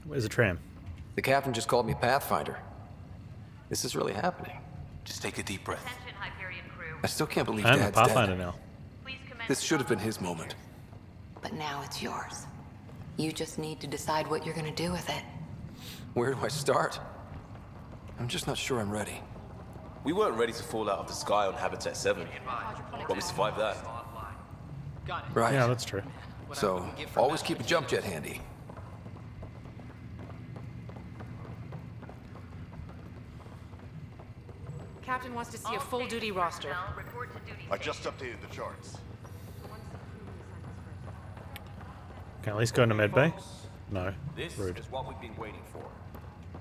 Where's the tram? The captain just called me Pathfinder. This is really happening. Just take a deep breath. Attention, Hyperion crew. I still can't believe I am a Dad's Pathfinder dead. now. Please commence. This should have been his moment. But now it's yours. You just need to decide what you're gonna do with it. Where do I start? I'm just not sure I'm ready. We weren't ready to fall out of the sky on Habitat 7, but we survived that. Right. Yeah, that's true. So, always keep a jump jet handy. Captain wants to see a full-duty roster. Report to duty I just updated the charts. Can I at least go into medbay? No. This Rude. is what we've been waiting for.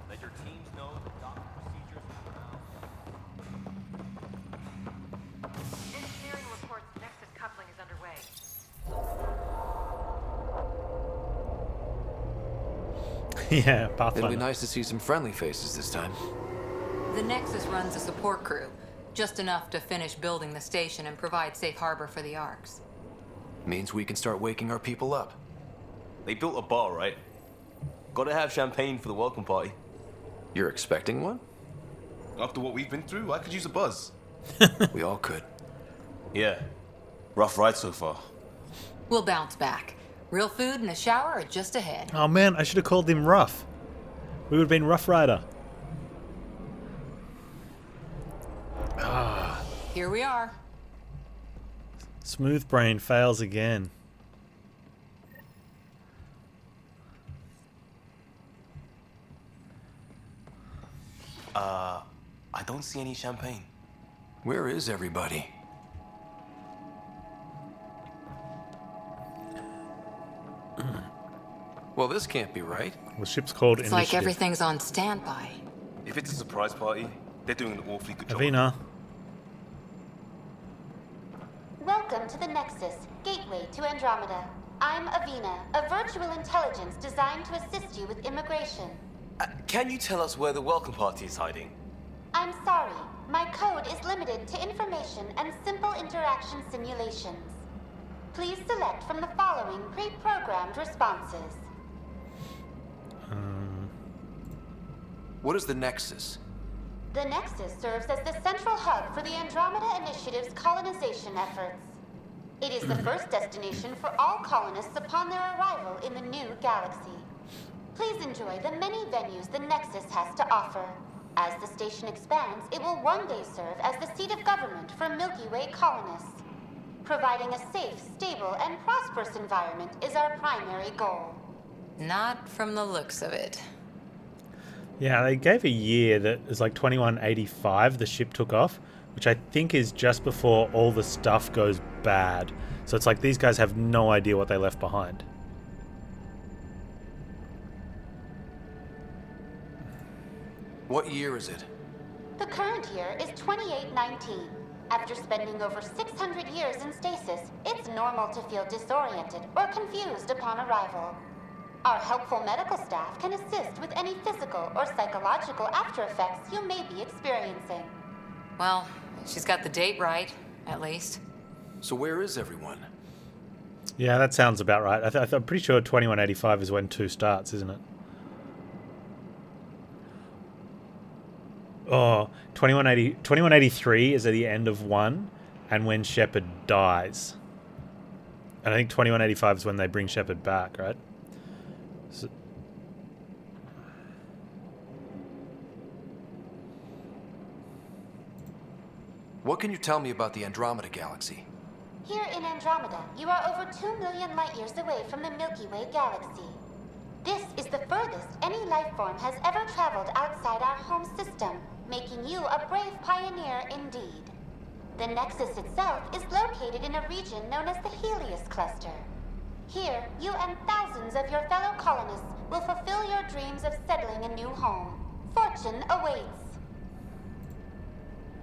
Let your teams know the doctor procedures are now. Engineering reports Nexus coupling is underway. Yeah, It'll Pathfinder. be nice to see some friendly faces this time. The Nexus runs a support crew, just enough to finish building the station and provide safe harbor for the Arks. Means we can start waking our people up. They built a bar, right? Gotta have champagne for the welcome party. You're expecting one? After what we've been through, I could use a buzz. We all could. Yeah. Rough ride so far. We'll bounce back. Real food and a shower are just ahead. Oh man, I should have called him Rough. We would have been Rough Rider. Here we are. Smooth brain fails again. I don't see any champagne. Where is everybody? Well, this can't be right. The ship's called It's Initiative. like everything's on standby. If it's a surprise party, they're doing an awfully good job. Avina. Welcome to the Nexus, gateway to Andromeda. I'm Avina, a virtual intelligence designed to assist you with immigration. Can you tell us where the welcome party is hiding? I'm sorry, my code is limited to information and simple interaction simulations. Please select from the following pre-programmed responses. What is the Nexus? The Nexus serves as the central hub for the Andromeda Initiative's colonization efforts. It is the first destination for all colonists upon their arrival in the new galaxy. Please enjoy the many venues the Nexus has to offer. As the station expands, it will one day serve as the seat of government for Milky Way colonists. Providing a safe, stable, and prosperous environment is our primary goal. Not from the looks of it. Yeah, they gave a year that is like 2185 the ship took off, which I think is just before all the stuff goes bad. So it's like these guys have no idea what they left behind. What year is it? The current year is 2819. After spending over 600 years in stasis, it's normal to feel disoriented or confused upon arrival. Our helpful medical staff can assist with any physical or psychological after effects you may be experiencing. Well, she's got the date right, at least. So where is everyone? Yeah, that sounds about right. I'm pretty sure 2185 is when 2 starts, isn't it? Oh, 2183 is at the end of 1 and when Shepard dies. And I think 2185 is when they bring Shepard back, right? So, What can you tell me about the Andromeda galaxy? Here in Andromeda, you are over 2 million light years away from the Milky Way galaxy. This is the furthest any life form has ever traveled outside our home system, making you a brave pioneer indeed. The Nexus itself is located in a region known as the Helios Cluster. Here, you and thousands of your fellow colonists will fulfill your dreams of settling a new home. Fortune awaits.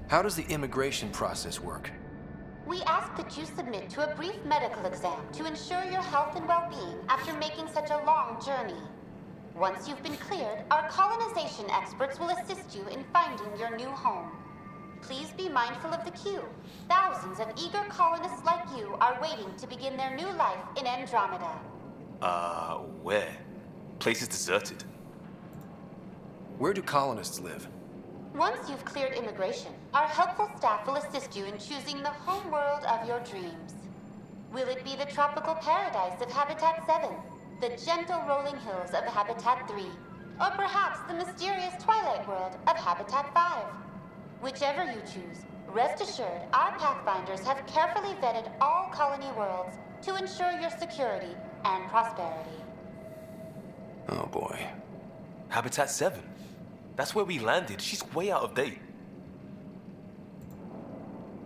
How does the immigration process work? We ask that you submit to a brief medical exam to ensure your health and well-being after making such a long journey. Once you've been cleared, our colonization experts will assist you in finding your new home. Please be mindful of the queue. Thousands of eager colonists like you are waiting to begin their new life in Andromeda. Where? Place is deserted. Where do colonists live? Once you've cleared immigration, our helpful staff will assist you in choosing the home world of your dreams. Will it be the tropical paradise of Habitat 7, the gentle rolling hills of Habitat 3, or perhaps the mysterious twilight world of Habitat 5? Whichever you choose, rest assured our Pathfinders have carefully vetted all colony worlds to ensure your security and prosperity. Oh boy. Habitat 7. That's where we landed. She's way out of date.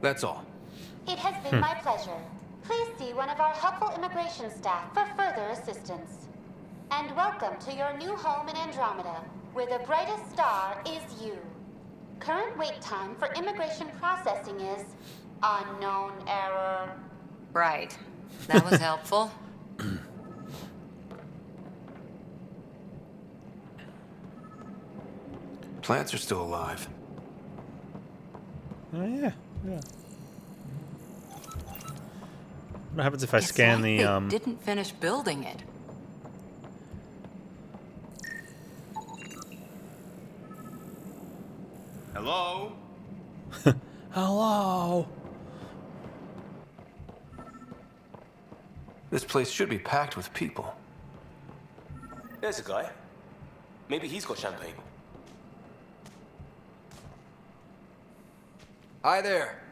That's all. It has been my pleasure. Please see one of our helpful immigration staff for further assistance. And welcome to your new home in Andromeda, where the brightest star is you. Current wait time for immigration processing is unknown error. Right. That was helpful. Plants are still alive. Oh, yeah. What happens if I It's scan like the, they didn't finish building it. Hello? Hello? This place should be packed with people. There's a guy. Maybe he's got champagne. Hi there.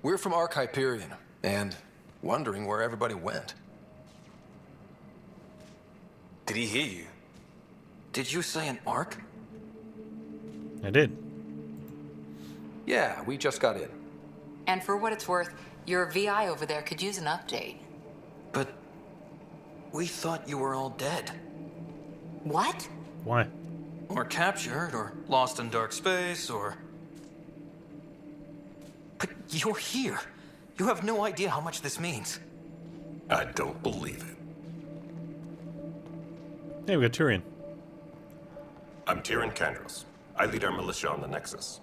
We're from Ark Hyperion, and wondering where everybody went. Did he hear you? Did you say an Ark? I did. Yeah, we just got in. And for what it's worth, your VI over there could use an update. But we thought you were all dead. What? Why? Or captured, or lost in dark space, or... But you're here. You have no idea how much this means. I don't believe it. Hey, we got Turian. I'm Tyrion Kandros. I lead our militia on the Nexus.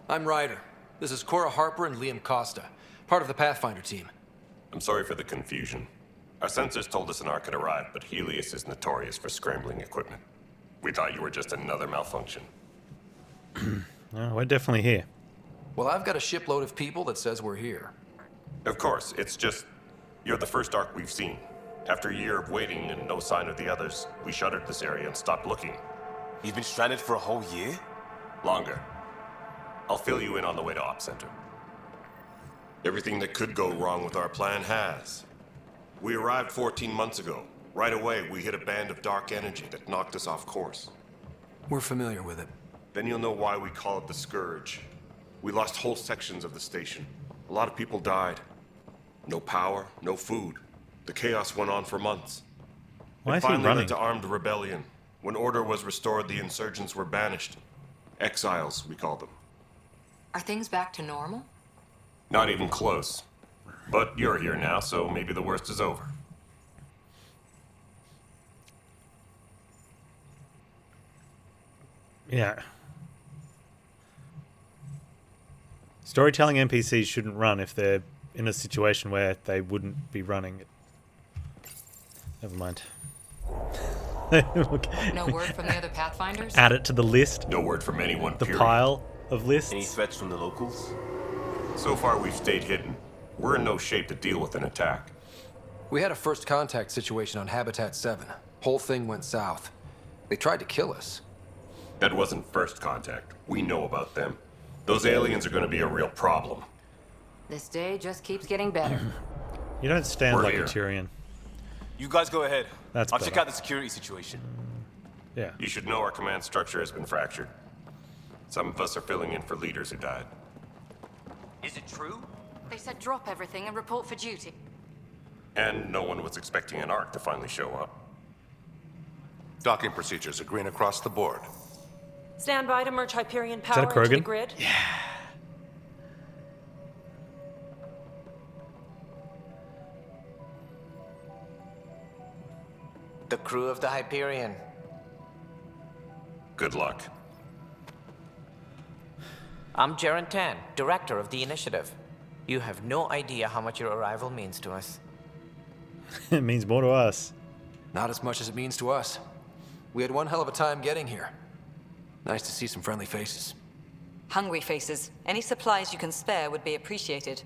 I'm Ryder. This is Cora Harper and Liam Costa, part of the Pathfinder team. I'm sorry for the confusion. Our sensors told us an Ark had arrived, but Helios is notorious for scrambling equipment. We thought you were just another malfunction. Oh, we're definitely here. Well, I've got a shipload of people that says we're here. Of course, it's just... You're the first Ark we've seen. After a year of waiting and no sign of the others, we shuttered this area and stopped looking. You've been stranded for a whole year? Longer. I'll fill you in on the way to Op Center. Everything that could go wrong with our plan has. We arrived 14 months ago. Right away, we hit a band of dark energy that knocked us off course. We're familiar with it. Then you'll know why we call it the Scourge. We lost whole sections of the station. A lot of people died. No power, no food. The chaos went on for months. Why It is he finally running? led to armed rebellion. When order was restored, the insurgents were banished. Exiles, we call them. Are things back to normal? Not even close. But you're here now, so maybe the worst is over. Yeah. Storytelling NPCs shouldn't run if they're in a situation where they wouldn't be running. Never mind. Look, No word from the other Pathfinders? add it to the list, No word from anyone, the period. pile of lists. Any threats from the locals? So far, we've stayed hidden. We're in no shape to deal with an attack. We had a first contact situation on Habitat 7. Whole thing went south. They tried to kill us. That wasn't first contact. We know about them. Those aliens are going to be a real problem. This day just keeps getting better. You don't stand We're like here. a Tyrion. You guys go ahead. That's I'll check better. out the security situation. Yeah. You should know our command structure has been fractured. Some of us are filling in for leaders who died. Is it true? They said drop everything and report for duty. And no one was expecting an Ark to finally show up. Docking procedures are green across the board. Stand by to merge Hyperion that a power into the Krogan? grid. The crew of the Hyperion. Good luck. I'm Jaren Tan, director of the initiative. You have no idea how much your arrival means to us. It means more to us. Not as much as it means to us. We had one hell of a time getting here. Nice to see some friendly faces. Hungry faces. Any supplies you can spare would be appreciated.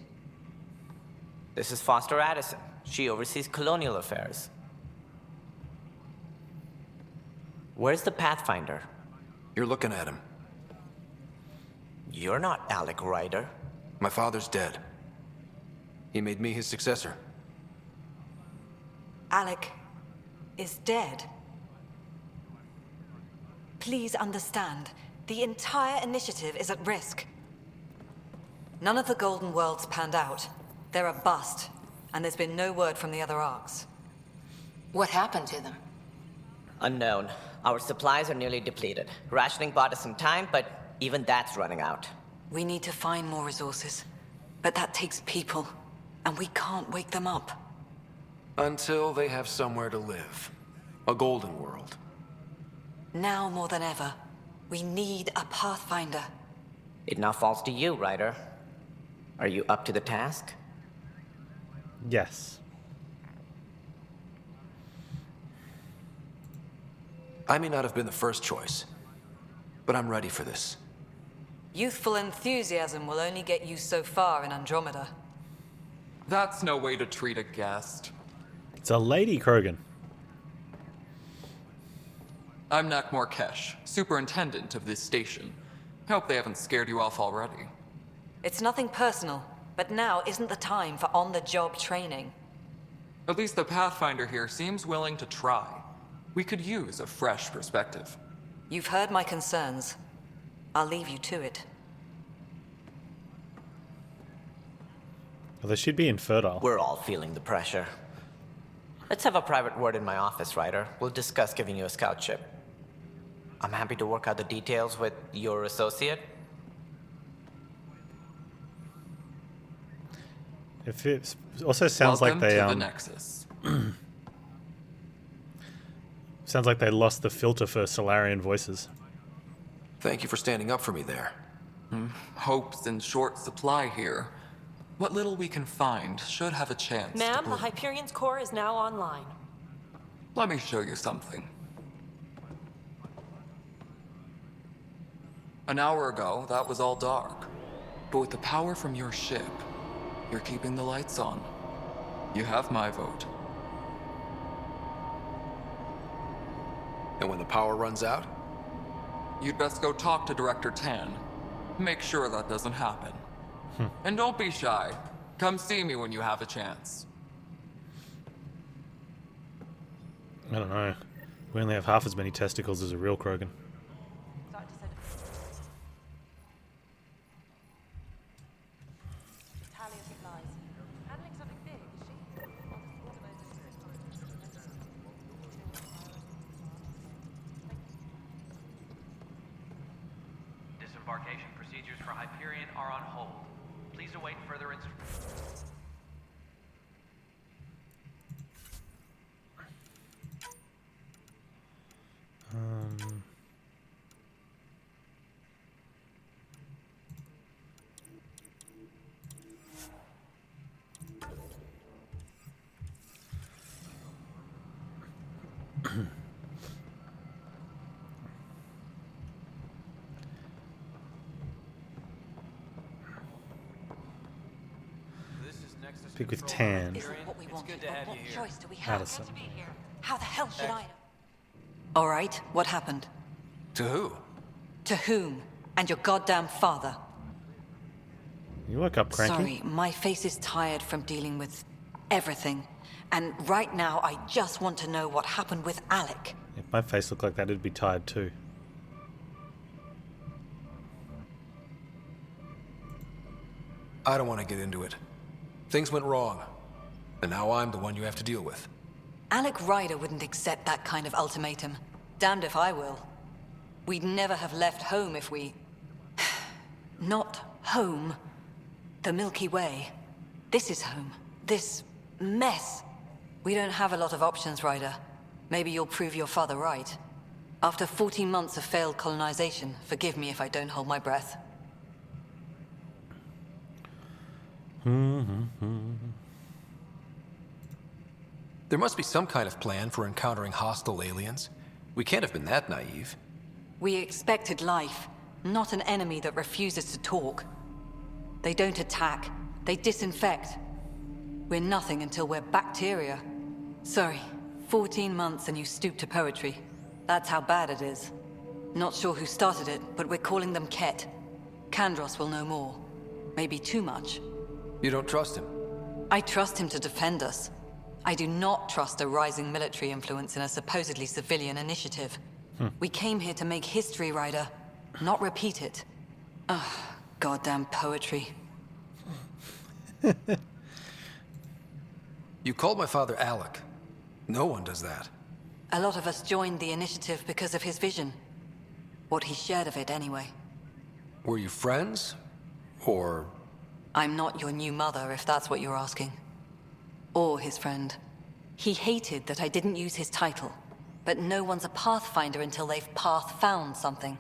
This is Foster Addison. She oversees colonial affairs. Where's the Pathfinder? You're looking at him. You're not Alec Ryder. My father's dead. He made me his successor. Alec is dead. Please understand, the entire initiative is at risk. None of the Golden Worlds panned out. They're a bust, and there's been no word from the other arcs. What happened to them? Unknown. Our supplies are nearly depleted. Rationing bought us some time, but even that's running out. We need to find more resources, but that takes people, and we can't wake them up. Until they have somewhere to live. A golden world. Now more than ever, we need a Pathfinder. It now falls to you, Ryder. Are you up to the task? Yes. I may not have been the first choice, but I'm ready for this. Youthful enthusiasm will only get you so far in Andromeda. That's no way to treat a guest. It's a lady, Krogan. I'm Nak Morkesh, superintendent of this station. Hope they haven't scared you off already. It's nothing personal, but now isn't the time for on-the-job training. At least the Pathfinder here seems willing to try. We could use a fresh perspective. You've heard my concerns. I'll leave you to it. Well, they should be infertile. We're all feeling the pressure. Let's have a private word in my office, Ryder. We'll discuss giving you a scout ship. I'm happy to work out the details with your associate. If it also sounds Welcome like they to the Nexus. sounds like they lost the filter for Solarian voices. Thank you for standing up for me there. Hope's in short supply here. What little we can find should have a chance. Ma'am, to the bloom. Hyperion's core is now online. Let me show you something. An hour ago, that was all dark. But with the power from your ship, you're keeping the lights on. You have my vote. And when the power runs out? You'd best go talk to Director Tan. Make sure that doesn't happen. And don't be shy. Come see me when you have a chance. I don't know. We only have half as many testicles as a real Krogan. Disembarkation procedures for Hyperion are on hold. Please await further instructions. Speak with Tan. Isn't what we wanted, but what choice do we have? Addison. How the hell should I know? All right, what happened? To who? To whom? And your goddamn father. You woke up cranky? Sorry, my face is tired from dealing with everything. And right now, I just want to know what happened with Alec. If my face looked like that, it'd be tired too. I don't want to get into it. Things went wrong. And now I'm the one you have to deal with. Alec Ryder wouldn't accept that kind of ultimatum. Damned if I will. We'd never have left home if we... Not home. The Milky Way. This is home. This mess. We don't have a lot of options, Ryder. Maybe you'll prove your father right. After 14 months of failed colonization, forgive me if I don't hold my breath. There must be some kind of plan for encountering hostile aliens. We can't have been that naive. We expected life, not an enemy that refuses to talk. They don't attack, they disinfect. We're nothing until we're bacteria. Sorry, 14 months and you stoop to poetry. That's how bad it is. Not sure who started it, but we're calling them Ket. Kandros will know more. Maybe too much. You don't trust him? I trust him to defend us. I do not trust a rising military influence in a supposedly civilian initiative. We came here to make history, Ryder, not repeat it. Ugh, goddamn poetry. You called my father Alec. No one does that. A lot of us joined the initiative because of his vision. What he shared of it, anyway. Were you friends? Or... I'm not your new mother, if that's what you're asking. Or his friend. He hated that I didn't use his title. But no one's a Pathfinder until they've path-found something.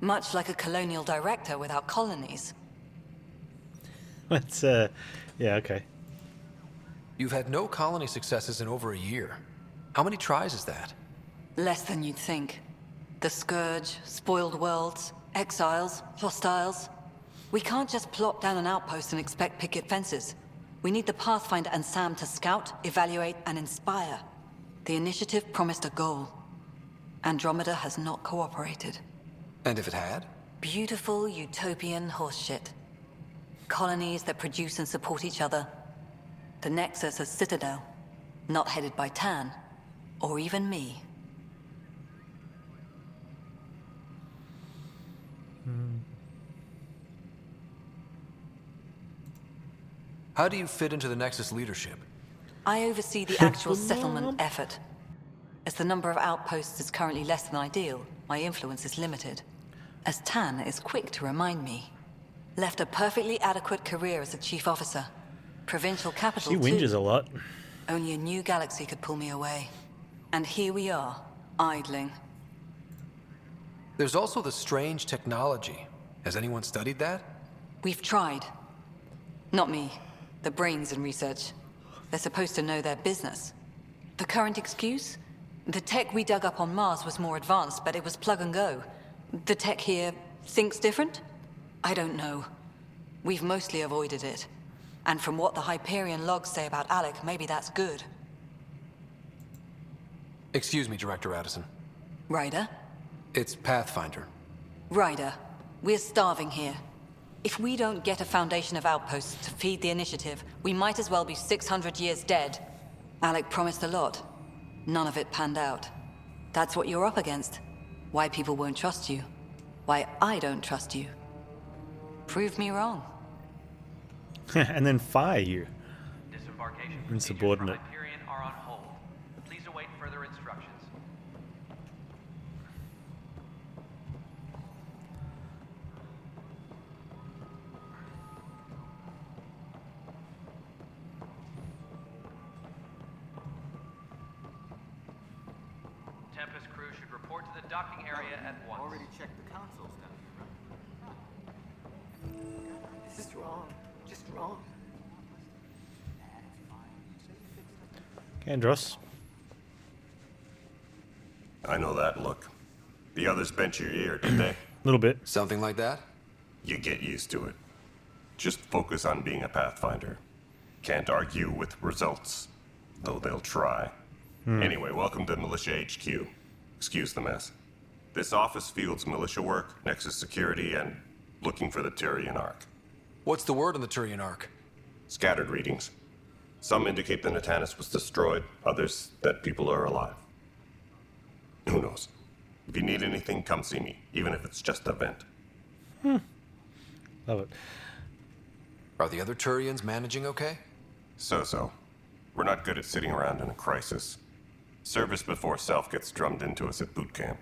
Much like a colonial director without colonies. That's, yeah, okay. You've had no colony successes in over a year. How many tries is that? Less than you'd think. The Scourge, spoiled worlds, exiles, hostiles. We can't just plop down an outpost and expect picket fences. We need the Pathfinder and Sam to scout, evaluate, and inspire. The initiative promised a goal. Andromeda has not cooperated. And if it had? Beautiful utopian horseshit. Colonies that produce and support each other. The Nexus a citadel, not headed by Tan, or even me. How do you fit into the Nexus leadership? I oversee the actual settlement effort. As the number of outposts is currently less than ideal, my influence is limited. As Tan is quick to remind me. Left a perfectly adequate career as a chief officer. Provincial capital, She whinges a lot. Only a new galaxy could pull me away. And here we are, idling. There's also the strange technology. Has anyone studied that? We've tried. Not me. The brains in research. They're supposed to know their business. The current excuse? The tech we dug up on Mars was more advanced, but it was plug and go. The tech here thinks different? I don't know. We've mostly avoided it. And from what the Hyperion logs say about Alec, maybe that's good. Excuse me, Director Addison. Ryder? It's Pathfinder. Ryder, we're starving here. If we don't get a foundation of outposts to feed the initiative, we might as well be 600 years dead. Alec promised a lot. None of it panned out. That's what you're up against. Why people won't trust you. Why I don't trust you. Prove me wrong. And then fire you. Disembarkation Insubordinate. procedures for Hyperion are on hold. Please await further instructions. Tempest crew should report to the docking area at once. Already checked the consoles down here, right? This is wrong. Just wrong. Kandros. I know that look. The others bent your ear, did they? A little bit. Something like that? You get used to it. Just focus on being a Pathfinder. Can't argue with results, though they'll try. Anyway, welcome to Militia HQ. Excuse the mess. This office fields militia work, Nexus security, and looking for the Turian Ark. What's the word on the Turian Ark? Scattered readings. Some indicate the Natanus was destroyed, others that people are alive. Who knows? If you need anything, come see me, even if it's just a vent. Love it. Are the other Turians managing okay? So-so. We're not good at sitting around in a crisis. Service before self gets drummed into us at boot camp.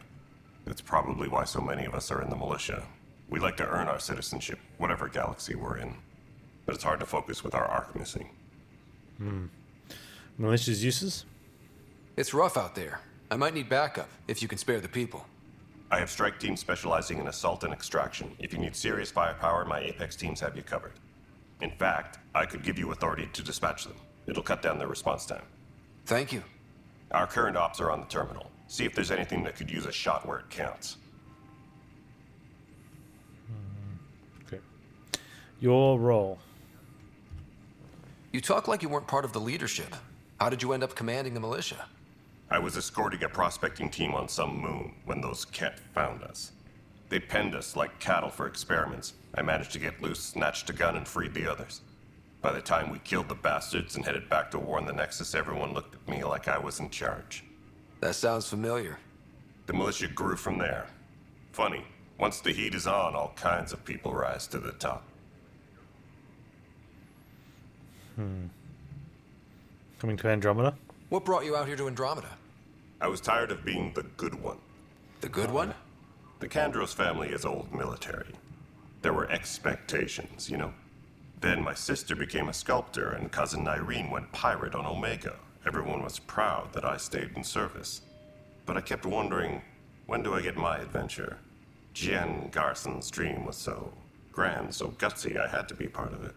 That's probably why so many of us are in the militia. We like to earn our citizenship, whatever galaxy we're in. But it's hard to focus with our arc missing. Malicious uses? It's rough out there. I might need backup, if you can spare the people. I have strike teams specializing in assault and extraction. If you need serious firepower, my Apex teams have you covered. In fact, I could give you authority to dispatch them. It'll cut down their response time. Thank you. Our current ops are on the terminal. See if there's anything that could use a shot where it counts. Okay. Your role. You talk like you weren't part of the leadership. How did you end up commanding the militia? I was escorting a prospecting team on some moon when those Ket found us. They penned us like cattle for experiments. I managed to get loose, snatched a gun, and freed the others. By the time we killed the bastards and headed back to war in the Nexus, everyone looked at me like I was in charge. That sounds familiar. The militia grew from there. Funny, once the heat is on, all kinds of people rise to the top. Coming to Andromeda? What brought you out here to Andromeda? I was tired of being the good one. The good one? The Kandros family is old military. There were expectations, you know? Then my sister became a sculptor and cousin Irene went pirate on Omega. Everyone was proud that I stayed in service. But I kept wondering, when do I get my adventure? Jen Garson's dream was so grand, so gutsy, I had to be part of it.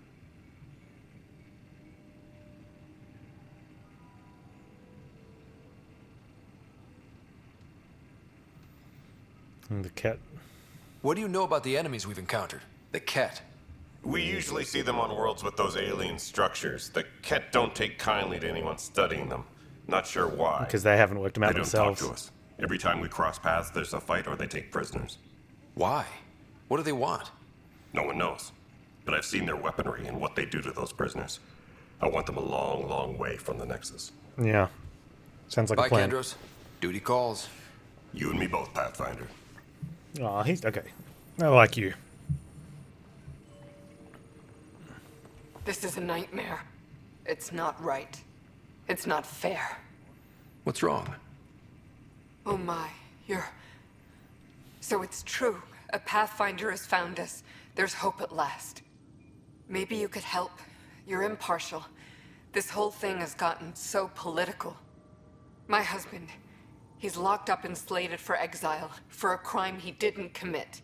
And the Ket. What do you know about the enemies we've encountered? The Ket. We usually see them on worlds with those alien structures. The Ket don't take kindly to anyone studying them. Not sure why. Because they haven't worked them out themselves. They don't talk to us. Every time we cross paths, there's a fight or they take prisoners. Why? What do they want? No one knows. But I've seen their weaponry and what they do to those prisoners. I want them a long, long way from the Nexus. Yeah. Sounds like Bye, a plan. Kandros. Duty calls. You and me both, Pathfinder. Oh, he's okay. I like you. This is a nightmare. It's not right. It's not fair. What's wrong? Oh my, you're... So it's true. A Pathfinder has found us. There's hope at last. Maybe you could help. You're impartial. This whole thing has gotten so political. My husband, he's locked up and slated for exile for a crime he didn't commit.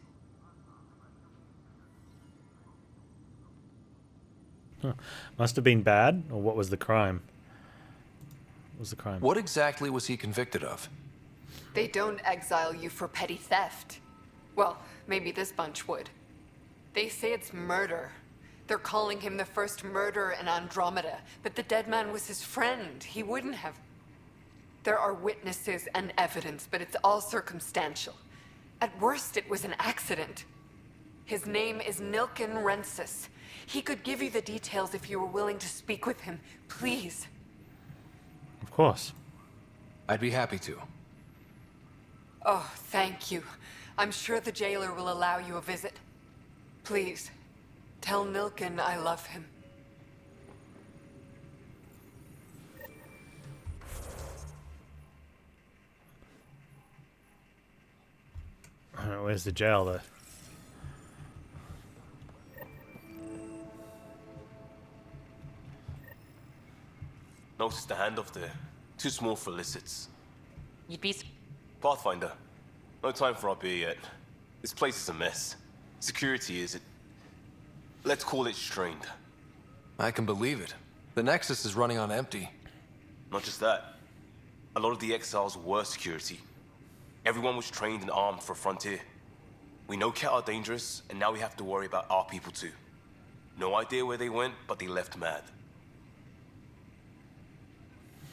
Huh. Must have been bad, or what was the crime? What was the crime? What exactly was he convicted of? They don't exile you for petty theft. Well, maybe this bunch would. They say it's murder. They're calling him the first murderer in Andromeda, but the dead man was his friend. He wouldn't have... There are witnesses and evidence, but it's all circumstantial. At worst, it was an accident. His name is Nilken Rensis. He could give you the details if you were willing to speak with him. Please. Of course. I'd be happy to. Oh, thank you. I'm sure the jailer will allow you a visit. Please, tell Nilken I love him. Where's the jail, though? Noticed the handoff there. Too small for illicits. You'd be... Pathfinder, no time for our beer yet. This place is a mess. Security is... Let's call it strained. I can believe it. The Nexus is running on empty. Not just that. A lot of the exiles were security. Everyone was trained and armed for Frontier. We know Ket are dangerous, and now we have to worry about our people too. No idea where they went, but they left mad.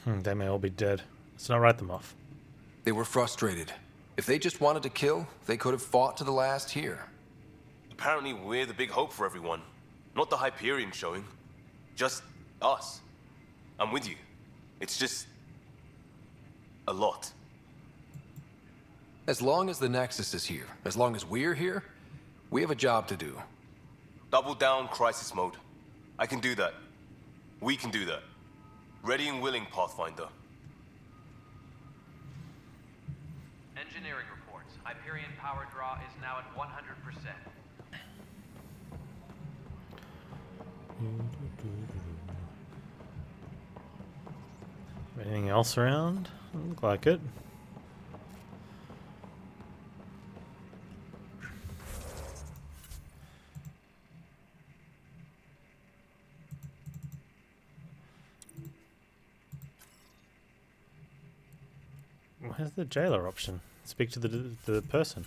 They may all be dead. Let's not write them off. They were frustrated. If they just wanted to kill, they could have fought to the last here. Apparently we're the big hope for everyone. Not the Hyperion showing. Just us. I'm with you. It's just... a lot. As long as the Nexus is here, as long as we're here, we have a job to do. Double down crisis mode. I can do that. We can do that. Ready and willing, Pathfinder. Engineering reports. Hyperion power draw is now at 100%. Anything else around? Doesn't look like it. Where's the jailer option? Speak to the person.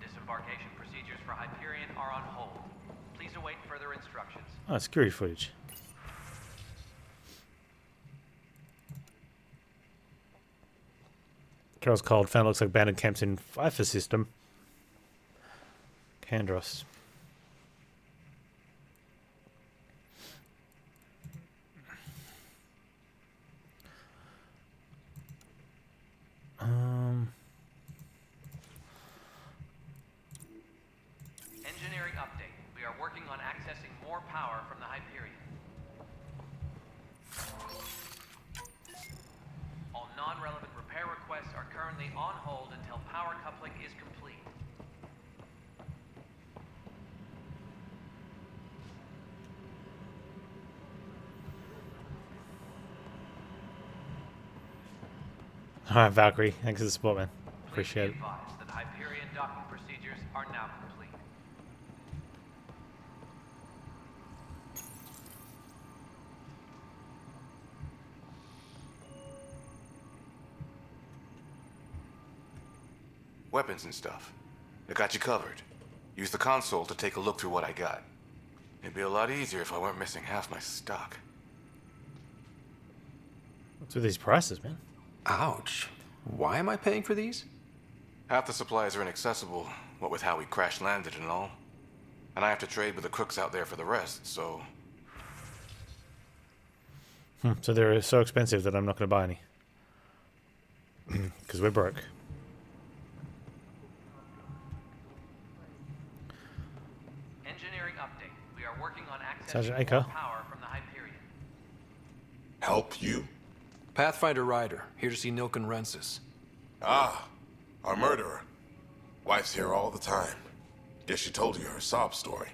Disembarkation procedures for Hyperion are on hold. Please await further instructions. Oh, security footage. Carol's cold. Found looks like abandoned camps in Pfeiffer system. Kandros. Engineering update. We are working on accessing more power from the Hyperion. All non-relevant repair requests are currently on hold until power coupling is complete. Alright, Valkyrie. Thanks for the support, man. Appreciate it. Please be advised that Hyperion docking procedures are now complete. Weapons and stuff. I got you covered. Use the console to take a look through what I got. It'd be a lot easier if I weren't missing half my stock. What's with these prices, man? Ouch. Why am I paying for these? Half the supplies are inaccessible, what with how we crash landed and all. And I have to trade with the crooks out there for the rest, so... So they're so expensive that I'm not going to buy any. Because we're broke. Engineering update. We are working on Sergeant accessing Aker. more power from the Hyperion. Help you? Pathfinder Ryder, here to see Nilken Rensis. Ah, our murderer. Wife's here all the time. Guess she told you her sob story.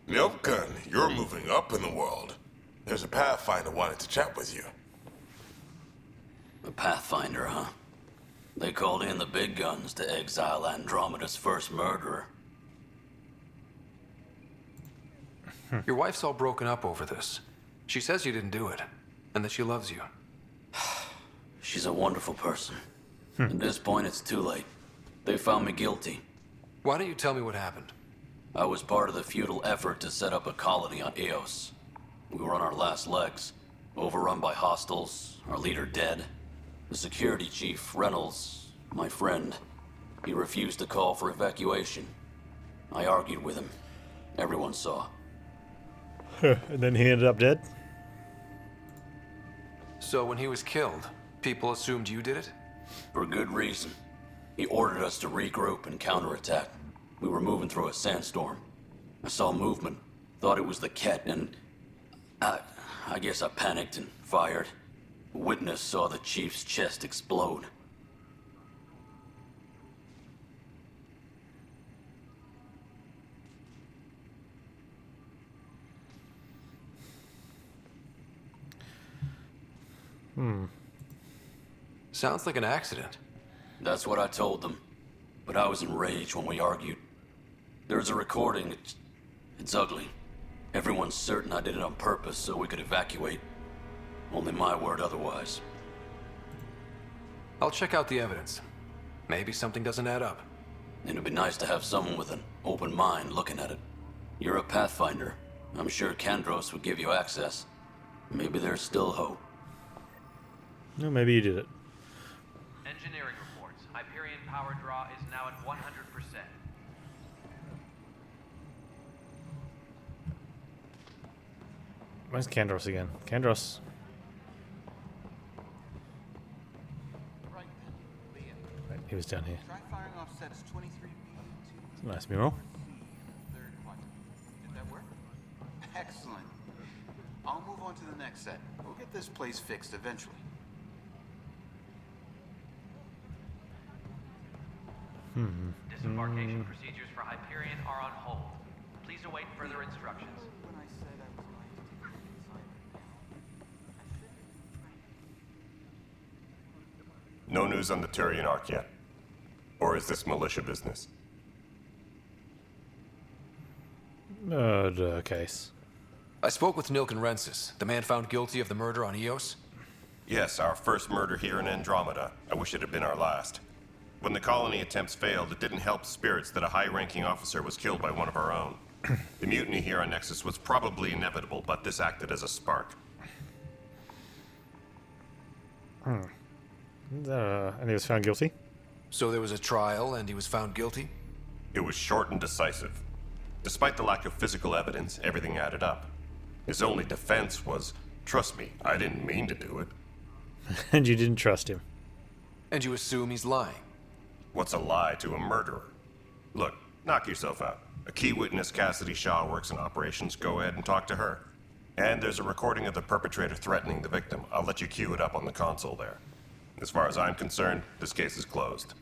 Milken, you're moving up in the world. There's a Pathfinder wanted to chat with you. A Pathfinder, huh? They called in the big guns to exile Andromeda's first murderer. Your wife's all broken up over this. She says you didn't do it, and that she loves you. She's a wonderful person. At this point, it's too late. They found me guilty. Why don't you tell me what happened? I was part of the futile effort to set up a colony on Eos. We were on our last legs, overrun by hostiles, our leader dead. The security chief, Reynolds, my friend, he refused to call for evacuation. I argued with him. Everyone saw. And then he ended up dead? So when he was killed, people assumed you did it? For good reason. He ordered us to regroup and counterattack. We were moving through a sandstorm. I saw movement, thought it was the Ket, and I guess I panicked and fired. A witness saw the chief's chest explode. Sounds like an accident. That's what I told them. But I was enraged when we argued. There's a recording. It's ugly. Everyone's certain I did it on purpose so we could evacuate. Only my word otherwise. I'll check out the evidence. Maybe something doesn't add up. It'd be nice to have someone with an open mind looking at it. You're a Pathfinder. I'm sure Kandros would give you access. Maybe there's still hope. No, maybe you did it. Engineering reports. Hyperion power draw is now at 100%. Where's Kandros again? Kandros. Right then, Liam. Right, he was down here. Try firing off sets 23B It's a nice mural. third quadrant. Did that work? Excellent. I'll move on to the next set. We'll get this place fixed eventually. Disembarkation procedures for Hyperion are on hold. Please await further instructions. When I said I was going to take you inside the panel, No news on the Turian Ark yet? Or is this militia business? Murder case. I spoke with Nilken Rensis, the man found guilty of the murder on Eos. Yes, our first murder here in Andromeda. I wish it had been our last. When the colony attempts failed, it didn't help spirits that a high-ranking officer was killed by one of our own. The mutiny here on Nexus was probably inevitable, but this acted as a spark. And he was found guilty? So there was a trial and he was found guilty? It was short and decisive. Despite the lack of physical evidence, everything added up. His only defense was, trust me, I didn't mean to do it. And you didn't trust him. And you assume he's lying? What's a lie to a murderer? Look, knock yourself out. A key witness, Cassidy Shaw, works in operations. Go ahead and talk to her. And there's a recording of the perpetrator threatening the victim. I'll let you cue it up on the console there. As far as I'm concerned, this case is closed.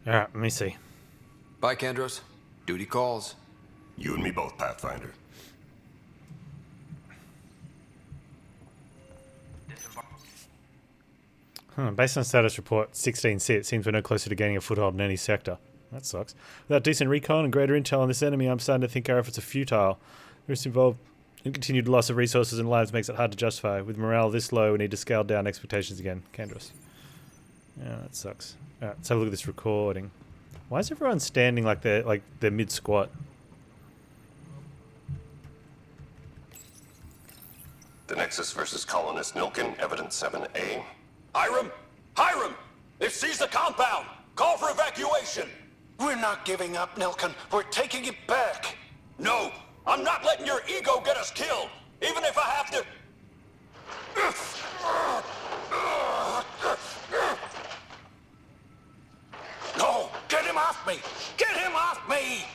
Alright, let me see. Bye, Kendros. Duty calls. You and me both, Pathfinder. Based on status report 16C, it seems we're no closer to gaining a foothold in any sector. That sucks. Without decent recon and greater intel on this enemy, I'm starting to think our efforts are futile. The risk involved in continued loss of resources and lives makes it hard to justify. With morale this low, we need to scale down expectations again. Kendros. Yeah, that sucks. Alright, let's have a look at this recording. Why is everyone standing like they're mid-squat? The Nexus versus Colonist Nilken, Evidence 7A. Hiram! Hiram! They've seized the compound! Call for evacuation! We're not giving up, Nilken. We're taking it back. No! I'm not letting your ego get us killed! Even if I have to... No! Get him off me! Get him off me!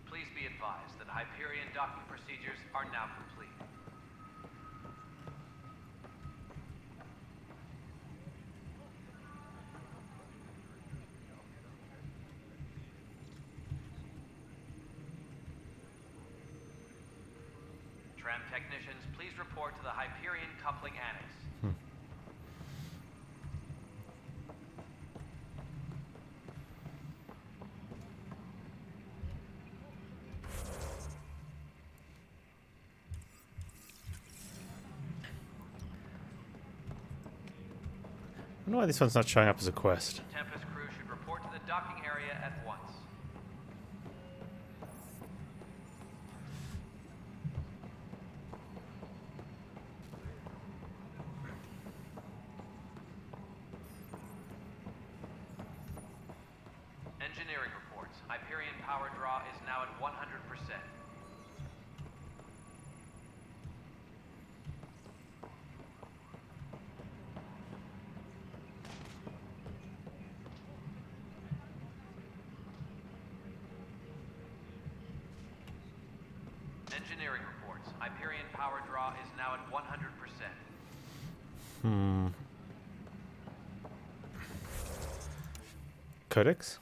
Please be advised that Hyperion docking procedures are now complete. Tram technicians, please report to the Hyperion coupling annex. I don't know why this one's not showing up as a quest. Tempest crew should report to the docking area at once. Engineering reports. Hyperion power draw is now at 100%. Engineering reports. Hyperion power draw is now at 100%. Codex?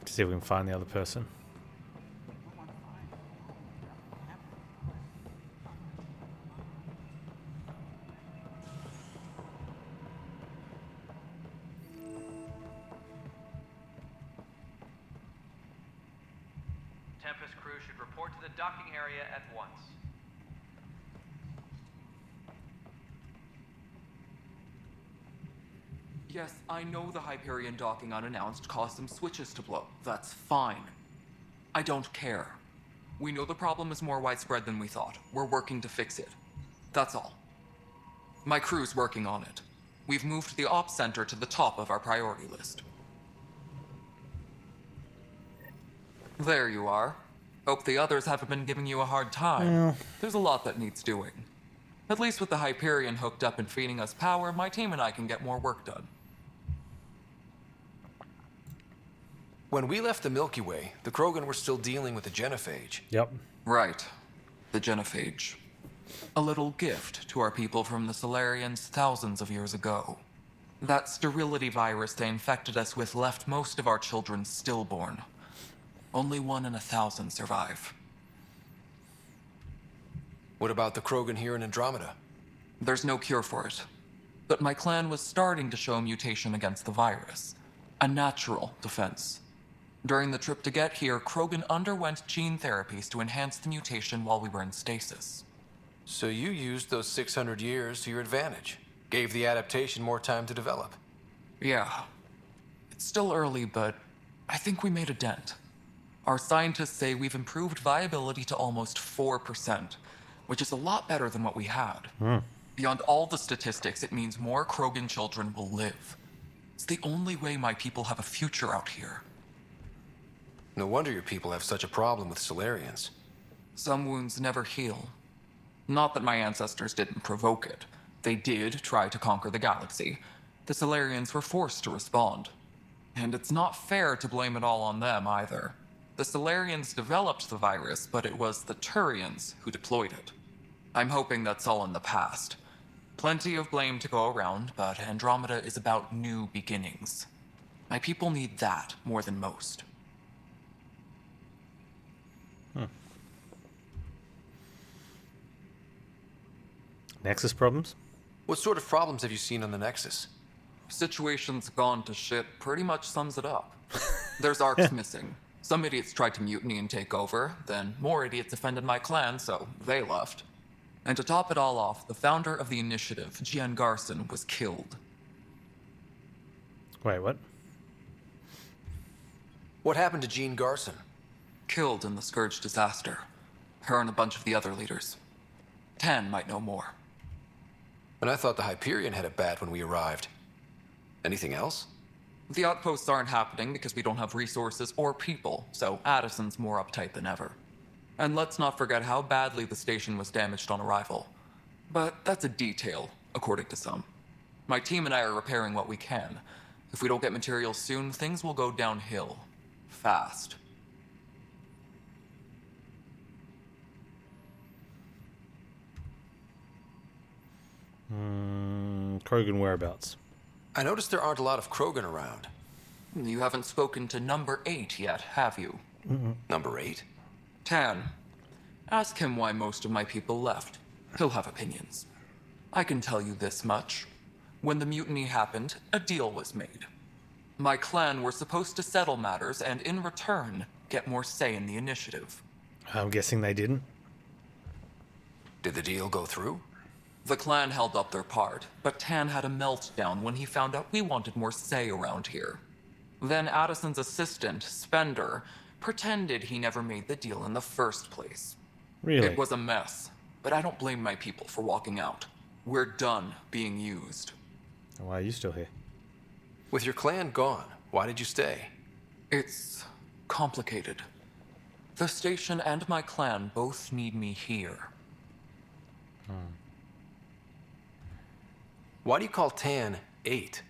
To see if we can find the other person. Tempest crew should report to the docking area at once. Yes, I know the Hyperion docking unannounced caused some switches to blow. That's fine. I don't care. We know the problem is more widespread than we thought. We're working to fix it. That's all. My crew's working on it. We've moved the ops center to the top of our priority list. There you are. Hope the others haven't been giving you a hard time. Yeah. There's a lot that needs doing. At least with the Hyperion hooked up and feeding us power, my team and I can get more work done. When we left the Milky Way, the Krogan were still dealing with the genophage. Yep. Right. The genophage. A little gift to our people from the Solarians thousands of years ago. That sterility virus they infected us with left most of our children stillborn. Only 1 in 1,000 survive. What about the Krogan here in Andromeda? There's no cure for it. But my clan was starting to show a mutation against the virus. A natural defense. During the trip to get here, Krogan underwent gene therapies to enhance the mutation while we were in stasis. So you used those 600 years to your advantage. Gave the adaptation more time to develop. Yeah. It's still early, but I think we made a dent. Our scientists say we've improved viability to almost 4%, which is a lot better than what we had. Beyond all the statistics, it means more Krogan children will live. It's the only way my people have a future out here. No wonder your people have such a problem with Solarians. Some wounds never heal. Not that my ancestors didn't provoke it. They did try to conquer the galaxy. The Solarians were forced to respond. And it's not fair to blame it all on them either. The Solarians developed the virus, but it was the Turians who deployed it. I'm hoping that's all in the past. Plenty of blame to go around, but Andromeda is about new beginnings. My people need that more than most. Nexus problems? What sort of problems have you seen on the Nexus? Situation's gone to shit pretty much sums it up. There's arcs missing. Some idiots tried to mutiny and take over, then more idiots offended my clan, so they left. And to top it all off, the founder of the initiative, Gian Garson, was killed. Wait, what? What happened to Jean Garson? Killed in the Scourge disaster. Her and a bunch of the other leaders. Tan might know more. And I thought the Hyperion had it bad when we arrived. Anything else? The outposts aren't happening because we don't have resources or people, so Addison's more uptight than ever. And let's not forget how badly the station was damaged on arrival. But that's a detail, according to some. My team and I are repairing what we can. If we don't get materials soon, things will go downhill. Fast. Krogan whereabouts? I noticed there aren't a lot of Krogan around. You haven't spoken to number 8 yet, have you? Number 8? Tan. Ask him why most of my people left. He'll have opinions. I can tell you this much. When the mutiny happened, a deal was made. My clan were supposed to settle matters and, in return, get more say in the initiative. I'm guessing they didn't. Did the deal go through? The clan held up their part, but Tan had a meltdown when he found out we wanted more say around here. Then Addison's assistant, Spender, pretended he never made the deal in the first place. Really? It was a mess, but I don't blame my people for walking out. We're done being used. Why are you still here? With your clan gone, why did you stay? It's complicated. The station and my clan both need me here. Why do you call Tan 8?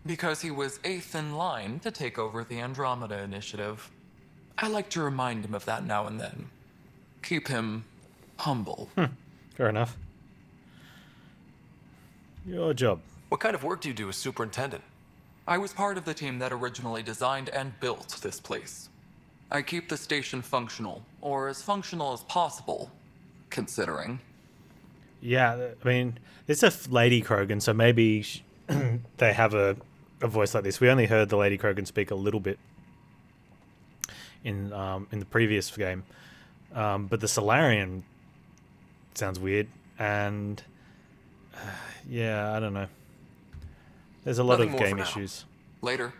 Because he was 8th in line to take over the Andromeda initiative. I like to remind him of that now and then. Keep him humble. Fair enough. Your job. What kind of work do you do as superintendent? I was part of the team that originally designed and built this place. I keep the station functional, or as functional as possible, considering. Yeah, I mean, it's a lady Krogan, so maybe they have a voice like this. We only heard the lady Krogan speak a little bit in the previous game, but the Solarian sounds weird, and yeah, I don't know. There's a lot Nothing of more game for now. issues. Later.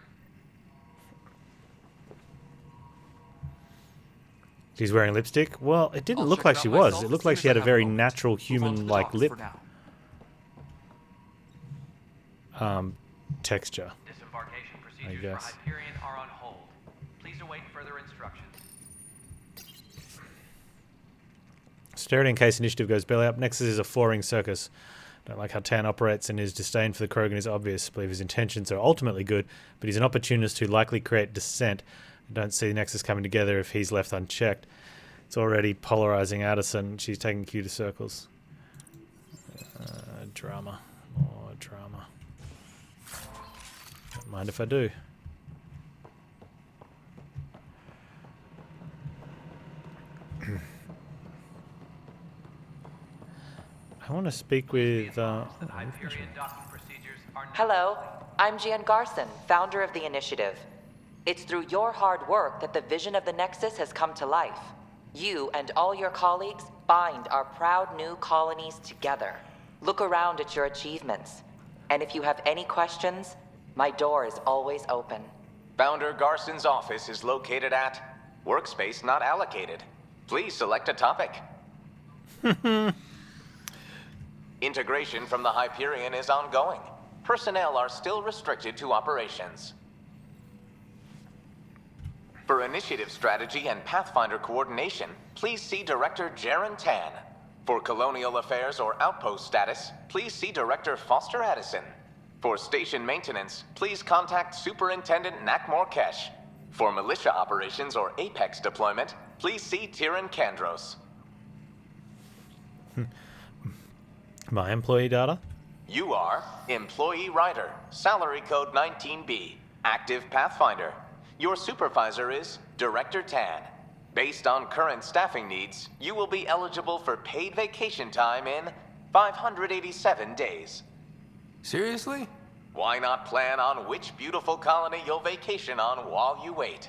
She's wearing lipstick? Well, it didn't I'll look check like it she out was. myself It as looked soon like as she I had a have very a moment. natural Move on to the human-like docks lip for now. texture. Disembarkation I procedures guess. for Hyperion are on hold. Please await further instructions. Stir it in case initiative goes belly up. Nexus is a four-ring circus. Don't like how Tan operates, and his disdain for the Krogan is obvious. Believe his intentions are ultimately good, but he's an opportunist who likely create dissent I don't see Nexus coming together if he's left unchecked. It's already polarizing Addison. She's taking Q to circles. Drama. More drama. Don't mind if I do. I want to speak with... Hello, I'm Gian Garson, founder of the initiative. It's through your hard work that the vision of the Nexus has come to life. You and all your colleagues bind our proud new colonies together. Look around at your achievements. And if you have any questions, my door is always open. Founder Garson's office is located at Workspace Not Allocated. Please select a topic. Integration from the Hyperion is ongoing. Personnel are still restricted to operations. For initiative strategy and Pathfinder coordination, please see Director Jaren Tan. For colonial affairs or outpost status, please see Director Foster Addison. For station maintenance, please contact Superintendent Nakmor Kesh. For militia operations or Apex deployment, please see Tyran Kandros. My employee data? You are Employee Rider, Salary Code 19B, Active Pathfinder. Your supervisor is Director Tan. Based on current staffing needs, you will be eligible for paid vacation time in 587 days. Seriously? Why not plan on which beautiful colony you'll vacation on while you wait?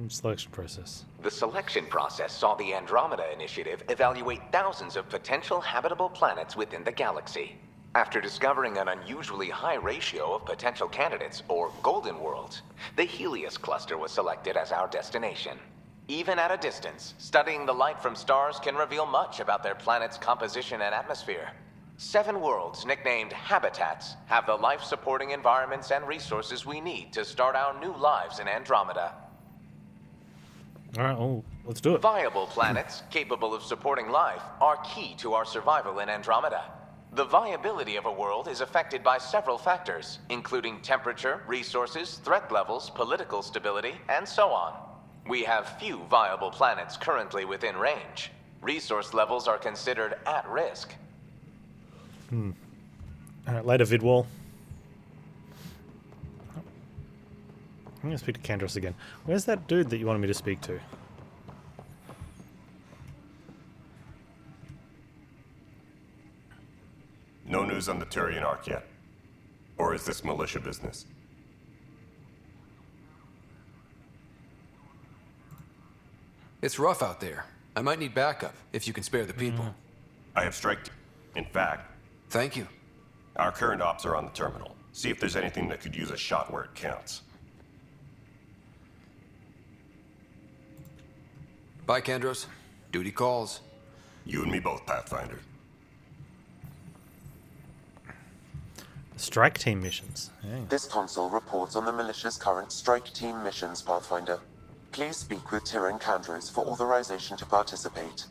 Selection process. The selection process saw the Andromeda Initiative evaluate thousands of potential habitable planets within the galaxy. After discovering an unusually high ratio of potential candidates, or golden worlds, the Helios cluster was selected as our destination. Even at a distance, studying the light from stars can reveal much about their planet's composition and atmosphere. 7 worlds, nicknamed habitats, have the life-supporting environments and resources we need to start our new lives in Andromeda. Alright, well, let's do it. Viable planets, capable of supporting life, are key to our survival in Andromeda. The viability of a world is affected by several factors, including temperature, resources, threat levels, political stability, and so on. We have few viable planets currently within range. Resource levels are considered at risk. Alright, later vidwall. I'm going to speak to Kandros again. Where's that dude that you wanted me to speak to? No news on the Turian Ark yet? Or is this militia business? It's rough out there. I might need backup, if you can spare the people. I have striked. In fact... Thank you. Our current ops are on the terminal. See if there's anything that could use a shot where it counts. Bye, Kandros. Duty calls. You and me both, Pathfinder. Strike team missions. Yeah. This console reports on the militia's current strike team missions, Pathfinder. Please speak with Tyran Kandros for authorization to participate.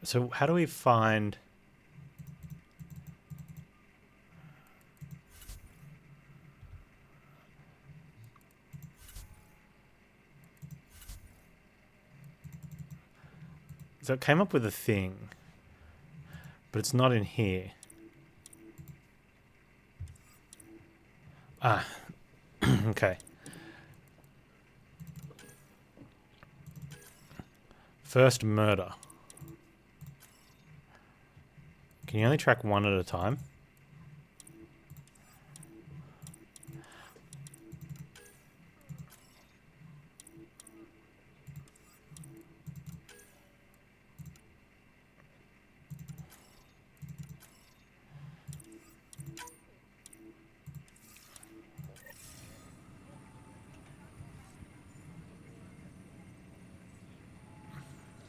So how do we find... So it came up with a thing, but it's not in here. Ah, okay. First murder. Can you only track one at a time?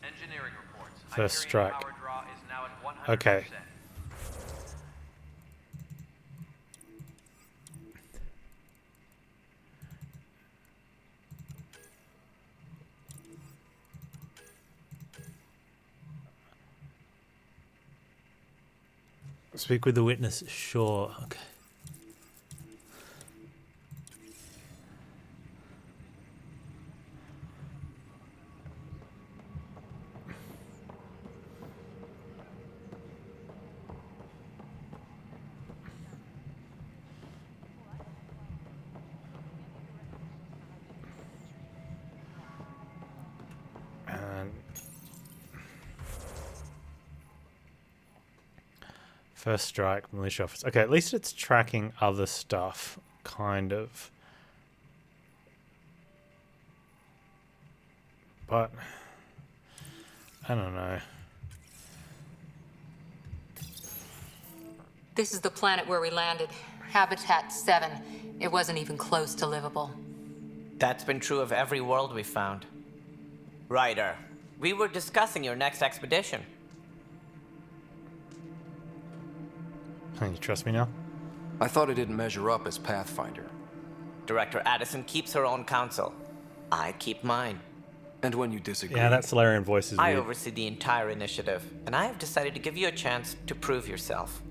Engineering reports. First strike. Power draw is now at 100%. Okay. Speak with the witness. Sure. Okay. First strike, militia office. Okay, at least it's tracking other stuff, kind of. But I don't know. This is the planet where we landed. Habitat 7. It wasn't even close to livable. That's been true of every world we found. Ryder, we were discussing your next expedition. You trust me now? I thought it didn't measure up as Pathfinder. Director Addison keeps her own counsel. I keep mine. And when you disagree... Yeah, that Solarian voice is I weird. oversee the entire initiative, and I have decided to give you a chance to prove yourself.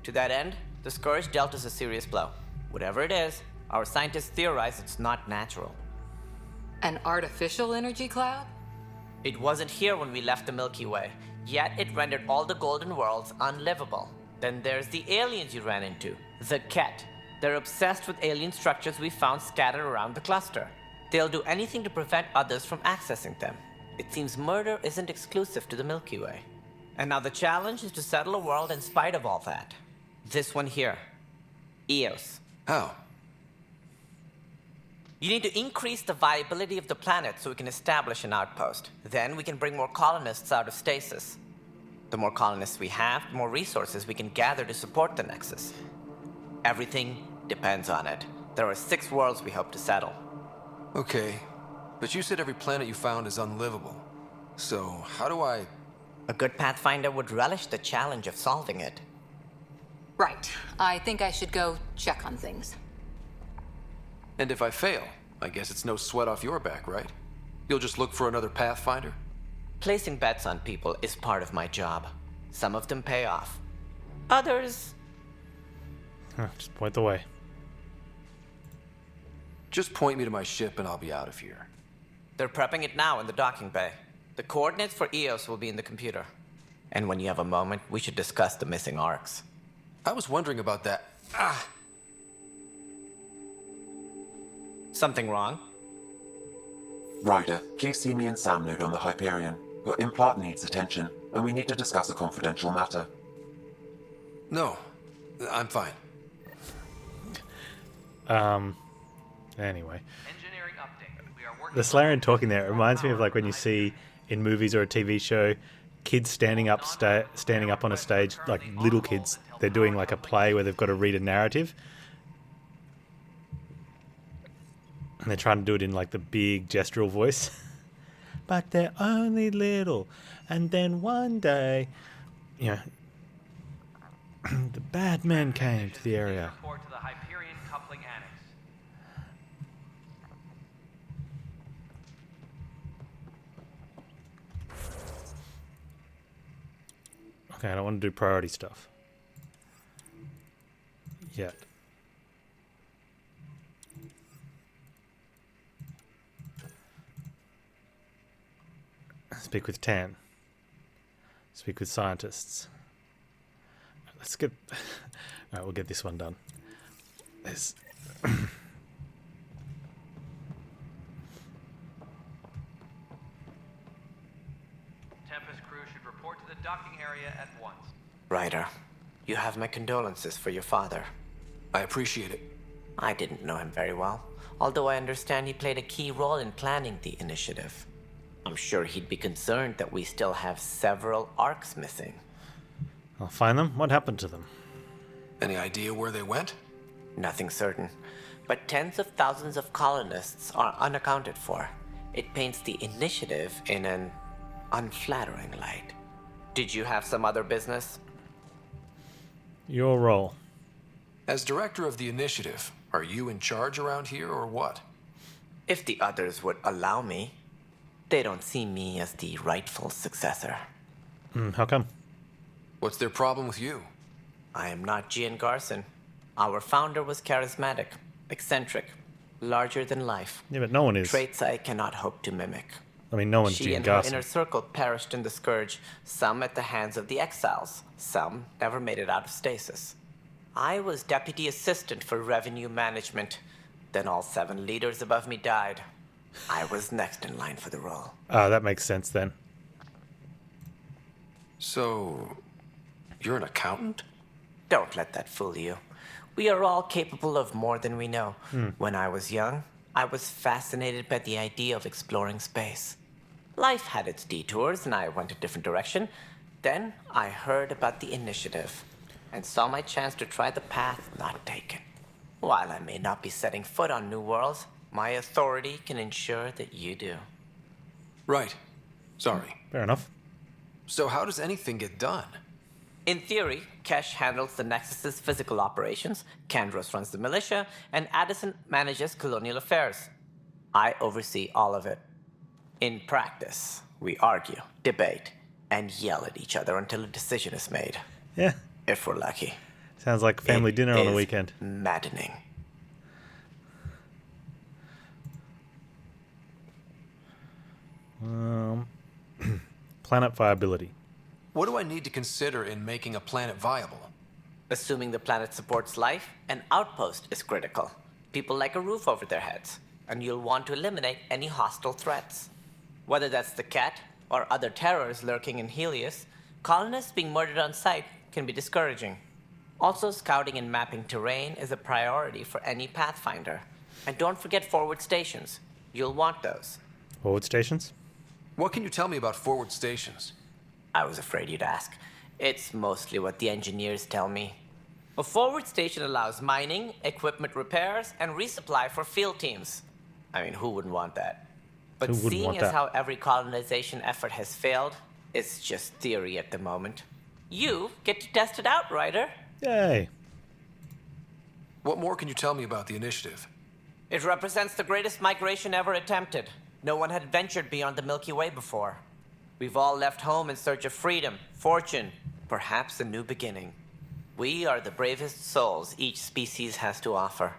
To that end, the Scourge dealt us a serious blow. Whatever it is, our scientists theorize it's not natural. An artificial energy cloud? It wasn't here when we left the Milky Way, yet it rendered all the golden worlds unlivable. Then there's the aliens you ran into, the Ket. They're obsessed with alien structures we found scattered around the cluster. They'll do anything to prevent others from accessing them. It seems murder isn't exclusive to the Milky Way. And now the challenge is to settle a world in spite of all that. This one here. Eos. How? You need to increase the viability of the planet so we can establish an outpost. Then we can bring more colonists out of stasis. The more colonists we have, the more resources we can gather to support the Nexus. Everything depends on it. There are 6 worlds we hope to settle. Okay, but you said every planet you found is unlivable. So, how do I... A good Pathfinder would relish the challenge of solving it. Right. I think I should go check on things. And if I fail, I guess it's no sweat off your back, right? You'll just look for another Pathfinder? Placing bets on people is part of my job. Some of them pay off. Others... Just point the way. Just point me to my ship and I'll be out of here. They're prepping it now in the docking bay. The coordinates for Eos will be in the computer. And when you have a moment, we should discuss the missing arcs. I was wondering about that. Ah! Something wrong? Ryder, please see me and Sam Node on the Hyperion. Your implant needs attention, and we need to discuss a confidential matter. No, I'm fine. Anyway. The Solarian talking there, it reminds me of like when you see in movies or a TV show, kids standing up on a stage, like little kids. They're doing like a play where they've got to read a narrative. And they're trying to do it in like the big gestural voice. But they're only little. And then one day, you know, the bad men came to the area. Okay, I don't want to do priority stuff yet. Speak with Tan. Speak with scientists. Let's get... Alright, we'll get this one done. There's... Tempest crew should report to the docking area at once. Ryder, you have my condolences for your father. I appreciate it. I didn't know him very well, although I understand he played a key role in planning the initiative. I'm sure he'd be concerned that we still have several arcs missing. I'll find them. What happened to them? Any idea where they went? Nothing certain, but tens of thousands of colonists are unaccounted for. It paints the initiative in an unflattering light. Did you have some other business? Your role. As director of the initiative, are you in charge around here or what? If the others would allow me. They don't see me as the rightful successor. How come? What's their problem with you? I am not Gian Garson. Our founder was charismatic, eccentric, larger than life. Yeah, but no one is. Traits I cannot hope to mimic. I mean, no one's She Gian and her Garson. inner circle perished in the Scourge, some at the hands of the Exiles, some never made it out of stasis. I was deputy assistant for revenue management. Then all 7 leaders above me died. I was next in line for the role. Ah, that makes sense then. So, you're an accountant? Don't let that fool you. We are all capable of more than we know. When I was young, I was fascinated by the idea of exploring space. Life had its detours, and I went a different direction. Then I heard about the initiative, and saw my chance to try the path not taken. While I may not be setting foot on new worlds, my authority can ensure that you do. Right. Sorry. Fair enough. So how does anything get done? In theory, Kesh handles the Nexus's physical operations, Kandros runs the militia, and Addison manages colonial affairs. I oversee all of it. In practice, we argue, debate, and yell at each other until a decision is made. Yeah. If we're lucky. Sounds like family dinner on a is weekend. Maddening. Planet viability. What do I need to consider in making a planet viable? Assuming the planet supports life, an outpost is critical. People like a roof over their heads, and you'll want to eliminate any hostile threats. Whether that's the cat or other terrors lurking in Helios, colonists being murdered on sight can be discouraging. Also, scouting and mapping terrain is a priority for any Pathfinder. And don't forget forward stations. You'll want those. Forward stations? What can you tell me about forward stations? I was afraid you'd ask. It's mostly what the engineers tell me. A forward station allows mining, equipment repairs, and resupply for field teams. I mean, who wouldn't want that? But Who wouldn't seeing want as that? how every colonization effort has failed, it's just theory at the moment. You get to test it out, Ryder. Yay. What more can you tell me about the initiative? It represents the greatest migration ever attempted. No one had ventured beyond the Milky Way before. We've all left home in search of freedom, fortune, perhaps a new beginning. We are the bravest souls each species has to offer.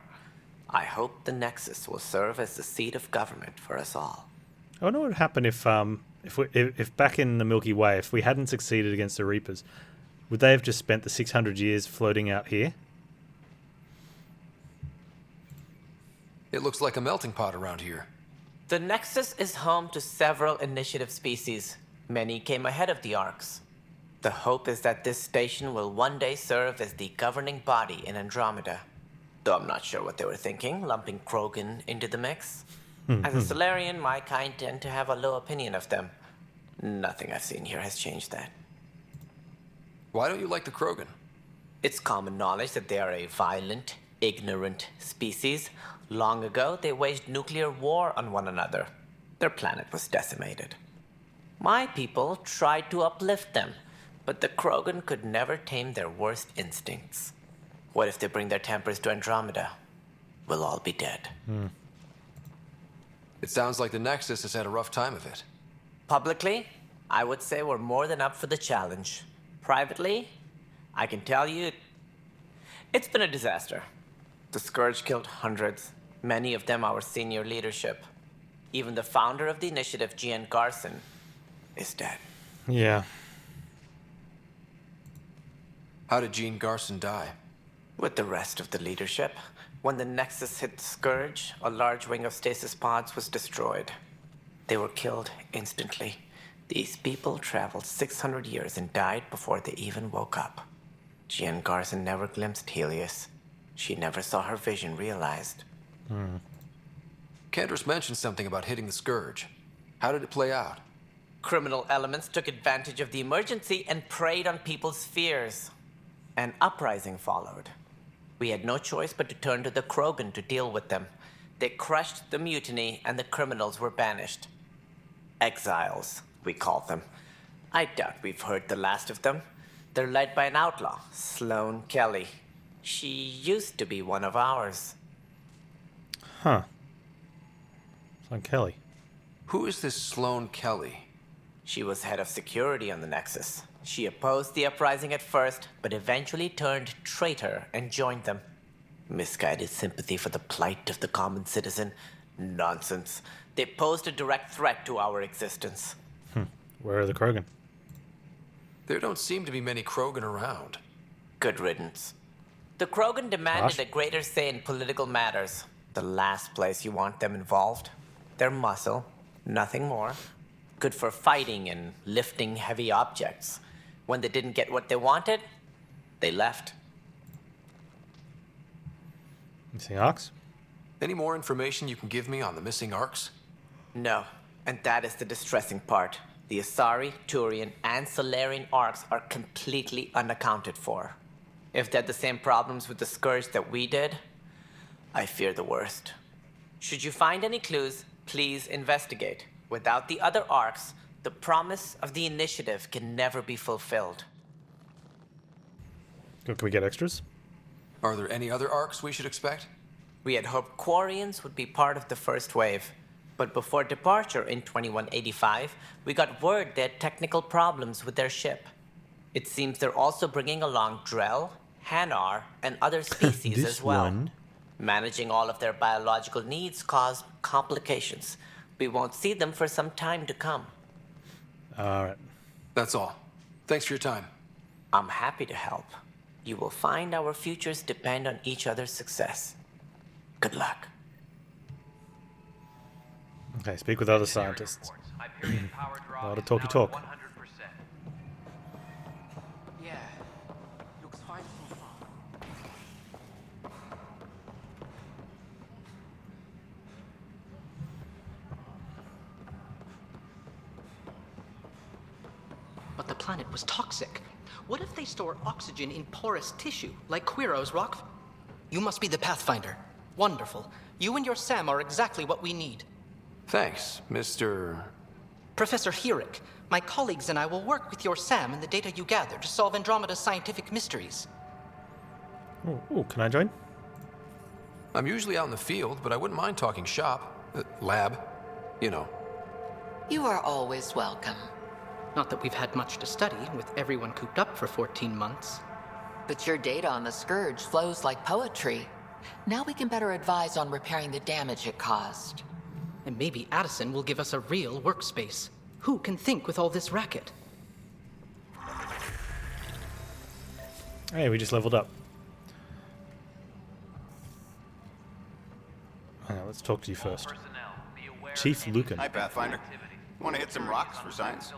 I hope the Nexus will serve as the seat of government for us all. I wonder what would happen if back in the Milky Way, if we hadn't succeeded against the Reapers, would they have just spent the 600 years floating out here? It looks like a melting pot around here. The Nexus is home to several initiative species. Many came ahead of the Arks. The hope is that this station will one day serve as the governing body in Andromeda. Though I'm not sure what they were thinking, lumping Krogan into the mix. As a Solarian, my kind tend to have a low opinion of them. Nothing I've seen here has changed that. Why don't you like the Krogan? It's common knowledge that they are a violent, ignorant species. Long ago, they waged nuclear war on one another. Their planet was decimated. My people tried to uplift them, but the Krogan could never tame their worst instincts. What if they bring their tempers to Andromeda? We'll all be dead. It sounds like the Nexus has had a rough time of it. Publicly, I would say we're more than up for the challenge. Privately, I can tell you, it's been a disaster. The Scourge killed hundreds, many of them our senior leadership. Even the founder of the initiative, Gian Garson, is dead. Yeah. How did Gene Garson die? With the rest of the leadership. When the Nexus hit the Scourge, a large wing of stasis pods was destroyed. They were killed instantly. These people traveled 600 years and died before they even woke up. Gian Garson never glimpsed Helios. She never saw her vision realized. Kandros mentioned something about hitting the Scourge. How did it play out? Criminal elements took advantage of the emergency and preyed on people's fears. An uprising followed. We had no choice but to turn to the Krogan to deal with them. They crushed the mutiny and the criminals were banished. Exiles, we call them. I doubt we've heard the last of them. They're led by an outlaw, Sloane Kelly. She used to be one of ours. Huh. Sloane Kelly. Who is this Sloane Kelly? She was head of security on the Nexus. She opposed the uprising at first, but eventually turned traitor and joined them. Misguided sympathy for the plight of the common citizen? Nonsense. They posed a direct threat to our existence. Where are the Krogan? There don't seem to be many Krogan around. Good riddance. The Krogan demanded Gosh. a greater say in political matters. The last place you want them involved. They're muscle, nothing more. Good for fighting and lifting heavy objects. When they didn't get what they wanted, they left. Missing arcs? Any more information you can give me on the missing arcs? No, and that is the distressing part. The Asari, Turian, and Solarian arcs are completely unaccounted for. If they had the same problems with the Scourge that we did, I fear the worst. Should you find any clues, please investigate. Without the other arcs, the promise of the initiative can never be fulfilled. Can we get extras? Are there any other arcs we should expect? We had hoped Quarians would be part of the first wave. But before departure in 2185, we got word they had technical problems with their ship. It seems they're also bringing along Drell, Hanar, and other species as well. One. Managing all of their biological needs caused complications. We won't see them for some time to come. Alright. That's all. Thanks for your time. I'm happy to help. You will find our futures depend on each other's success. Good luck. Okay, speak with other scientists. A lot of talky talk. Yeah, looks fine so far. But the planet was toxic. What if they store oxygen in porous tissue, like Quiro's rock? You must be the Pathfinder. Wonderful. You and your Sam are exactly what we need. Thanks, Mr. Professor Herrick, my colleagues and I will work with your Sam and the data you gather to solve Andromeda's scientific mysteries. Ooh, can I join? I'm usually out in the field, but I wouldn't mind talking shop. Lab. You know. You are always welcome. Not that we've had much to study, with everyone cooped up for 14 months. But your data on the Scourge flows like poetry. Now we can better advise on repairing the damage it caused. And maybe Addison will give us a real workspace. Who can think with all this racket? Hey, we just leveled up. Let's talk to you first. Chief Lucan. Hi, Pathfinder. Want to hit some rocks for science?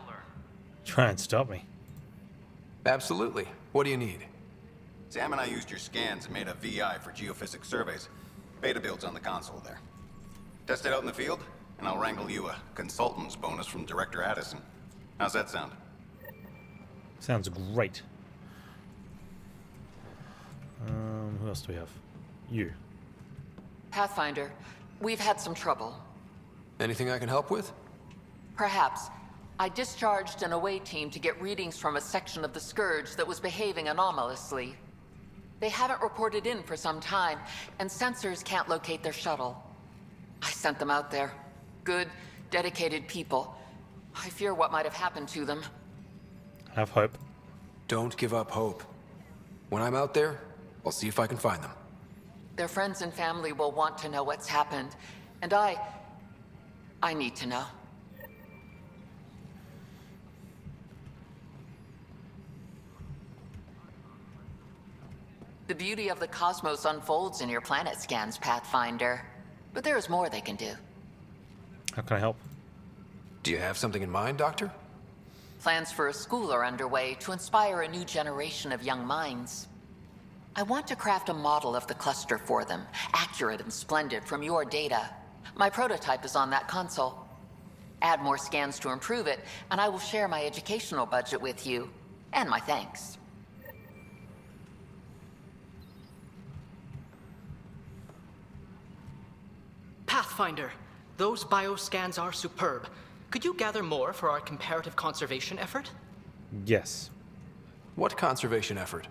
Try and stop me. Absolutely. What do you need? Sam and I used your scans and made a VI for geophysics surveys. Beta builds on the console there. Test it out in the field, and I'll wrangle you a consultant's bonus from Director Addison. How's that sound? Sounds great. Who else do we have? You. Pathfinder, we've had some trouble. Anything I can help with? Perhaps. I discharged an away team to get readings from a section of the Scourge that was behaving anomalously. They haven't reported in for some time, and sensors can't locate their shuttle. I sent them out there. Good, dedicated people. I fear what might have happened to them. Have hope. Don't give up hope. When I'm out there, I'll see if I can find them. Their friends and family will want to know what's happened, and I need to know. The beauty of the cosmos unfolds in your planet scans, Pathfinder. But there is more they can do. How can I help? Do you have something in mind, Doctor? Plans for a school are underway to inspire a new generation of young minds. I want to craft a model of the cluster for them, accurate and splendid from your data. My prototype is on that console. Add more scans to improve it, and I will share my educational budget with you, and my thanks. Pathfinder, those bioscans are superb. Could you gather more for our comparative conservation effort? Yes. What conservation effort?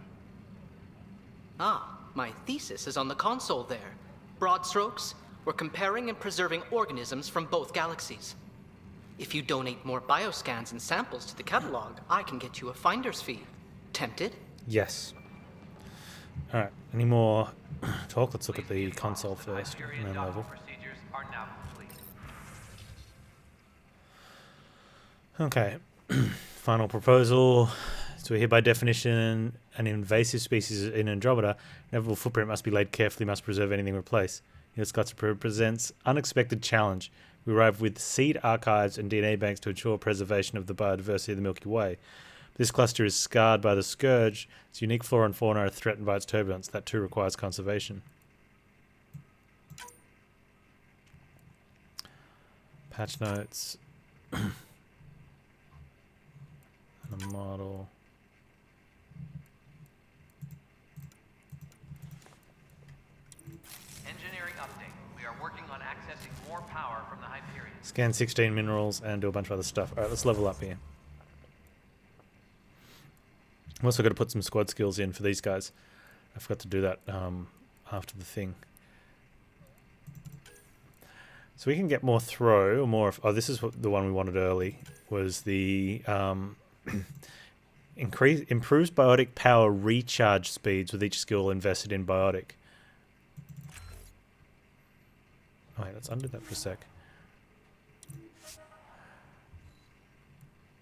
Ah, my thesis is on the console there. Broad strokes, we're comparing and preserving organisms from both galaxies. If you donate more bioscans and samples to the catalog, I can get you a finder's fee. Tempted? Yes. Alright, any more talk? Let's look at the console first, and then level. Procedures are now complete. Okay. Final proposal. So here by definition, an invasive species in Andromeda, inevitable footprint must be laid carefully, must preserve anything replaced. This cluster presents unexpected challenge. We arrive with seed archives and DNA banks to ensure preservation of the biodiversity of the Milky Way. This cluster is scarred by the scourge. Its unique flora and fauna are threatened by its turbulence. That too requires conservation. Patch notes. And a model. Engineering update. We are working on accessing more power from the Hyperion. Scan 16 minerals and do a bunch of other stuff. Alright, let's level up here. I'm also got to put some squad skills in for these guys. I forgot to do that after the thing. So we can get more throw, or more... Oh, this is the one we wanted early. Was the... improves biotic power recharge speeds with each skill invested in biotic. Oh, wait, let's undo that for a sec.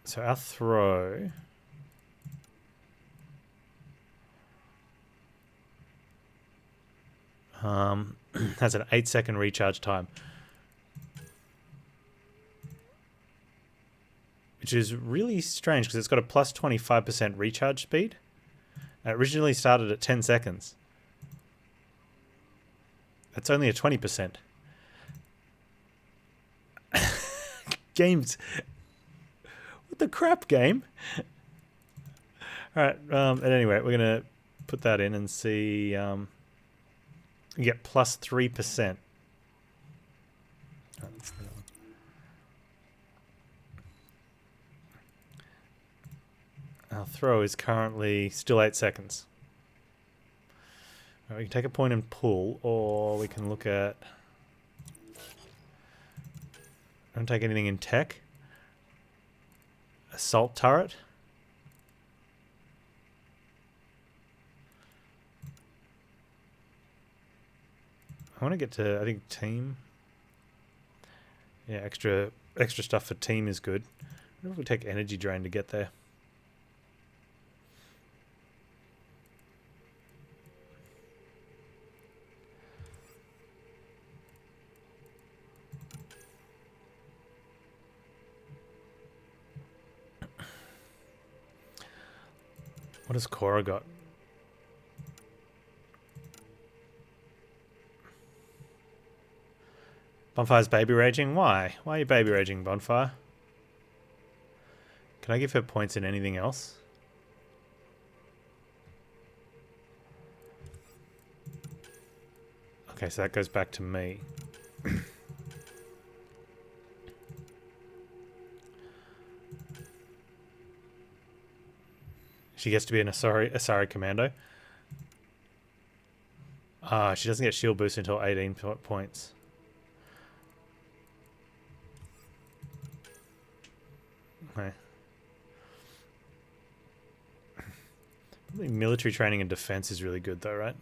So our throw... has an 8-second recharge time, which is really strange because it's got a plus 25% recharge speed. It originally started at 10 seconds. That's only a 20%. Games. What the crap, game? Alright, at any rate, we're going to put that in and see... you get plus 3%. Our throw is currently still 8 seconds. Right, we can take a point and pull, or we can look at... I don't take anything in tech. Assault turret. I want to get to, I think, team. Yeah, extra stuff for team is good. I wonder if we take energy drain to get there. What has Cora got? Bonfire's baby raging? Why? Why are you baby raging, Bonfire? Can I give her points in anything else? Okay, so that goes back to me. She gets to be an Asari commando. She doesn't get shield boost until 18 points. Okay. Probably military training and defense is really good though, right?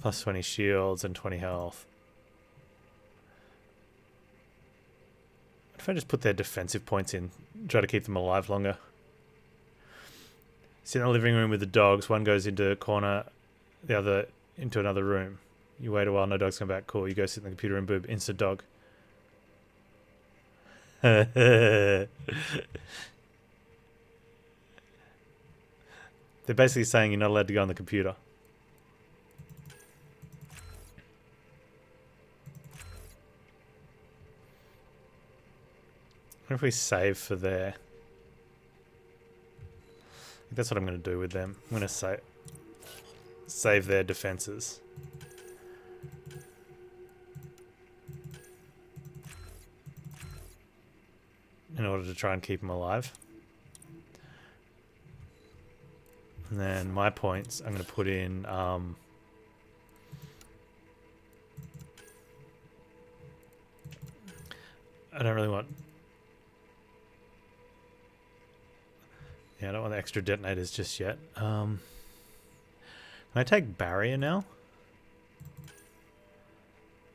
Plus 20 shields and 20 health. What if I just put their defensive points in, try to keep them alive longer? Sit in the living room with the dogs. One goes into a corner, the other into another room. You wait a while, no dogs come back. Cool. You go sit in the computer room, boob, instant dog. They're basically saying you're not allowed to go on the computer. What if we save for there? I think that's what I'm going to do with them. I'm going to save their defenses. In order to try and keep them alive. And then my points, I'm going to put in... I don't really want... Yeah, I don't want the extra detonators just yet. Can I take barrier now?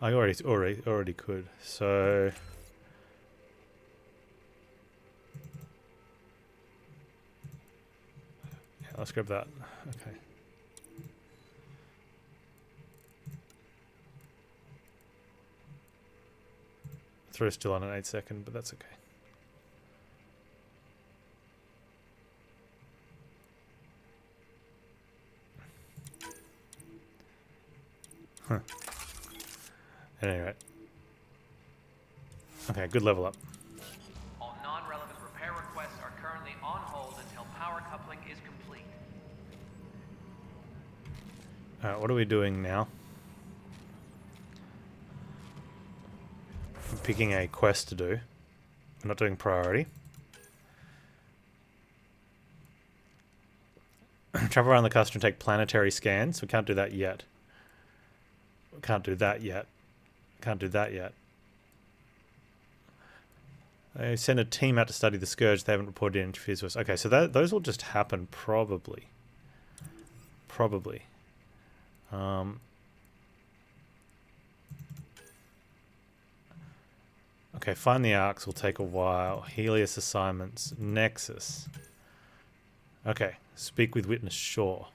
I already could. So yeah, let's grab that. Okay. Throw still on an 8-second, but that's okay. Huh. At any rate. Okay, good level up. All non-relevant repair requests are currently on hold until power coupling is complete. Alright, what are we doing now? I'm picking a quest to do. We're not doing priority. Travel around the cluster and take planetary scans. We can't do that yet. We can't do that yet. Can't do that yet. They send a team out to study the Scourge. They haven't reported any interference with us. Okay, so those will just happen, probably. Probably. Okay, find the arcs will take a while. Helios assignments. Nexus. Okay, speak with Witness Shaw.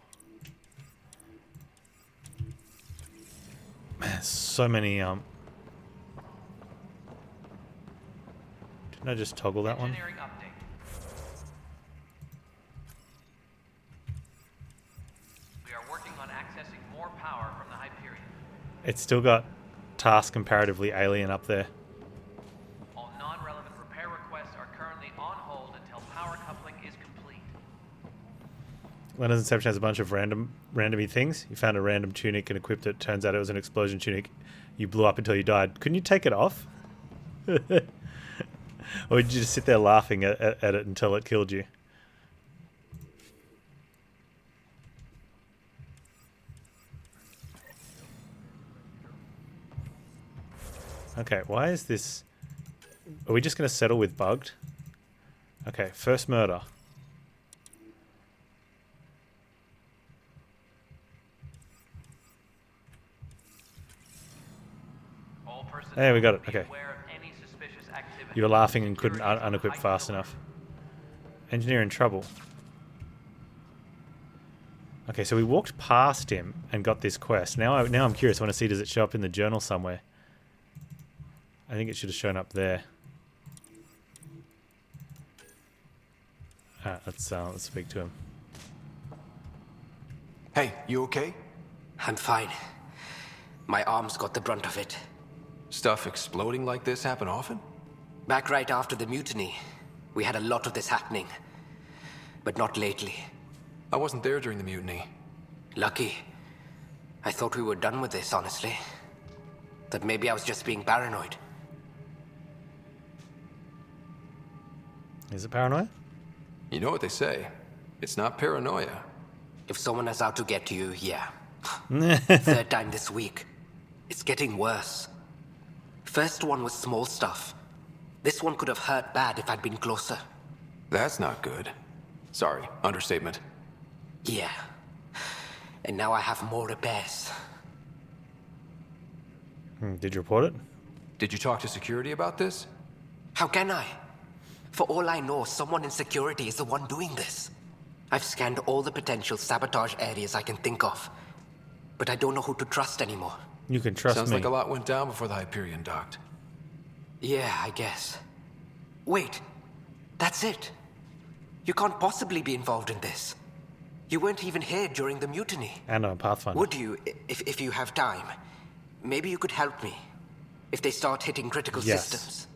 Man, so many, Didn't I just toggle that one? Engineering update. We are working on accessing more power from the Hyperion. It's still got task comparatively alien up there. All non-relevant repair requests are currently on hold until power coupling is complete. Leonard's Inception has a bunch of randomy things. You found a random tunic and equipped it. Turns out it was an explosion tunic. You blew up until you died. Couldn't you take it off? Or did you just sit there laughing at it until it killed you? Okay, why is this... Are we just going to settle with bugged? Okay, first murder. There, we got it. Okay. You were laughing and couldn't unequip fast enough. Engineer in trouble. Okay, so we walked past him and got this quest. Now I'm curious. I want to see, does it show up in the journal somewhere? I think it should have shown up there. Let's speak to him. Hey, you okay? I'm fine. My arms got the brunt of it. Stuff exploding like this happen often? Back right after the mutiny, we had a lot of this happening. But not lately. I wasn't there during the mutiny. Lucky. I thought we were done with this, honestly. That maybe I was just being paranoid. Is it paranoia? You know what they say. It's not paranoia. If someone is out to get you, yeah. Third time this week. It's getting worse. First one was small stuff. This one could have hurt bad if I'd been closer. That's not good. Sorry, understatement. Yeah. And now I have more repairs. Did you report it? Did you talk to security about this? How can I? For all I know, someone in security is the one doing this. I've scanned all the potential sabotage areas I can think of. But I don't know who to trust anymore. You can trust Sounds me. like a lot went down before the Hyperion docked. Yeah, I guess. Wait. That's it. You can't possibly be involved in this. You weren't even here during the mutiny. And I'm a Pathfinder. Would you, if you have time? Maybe you could help me. If they start hitting critical systems.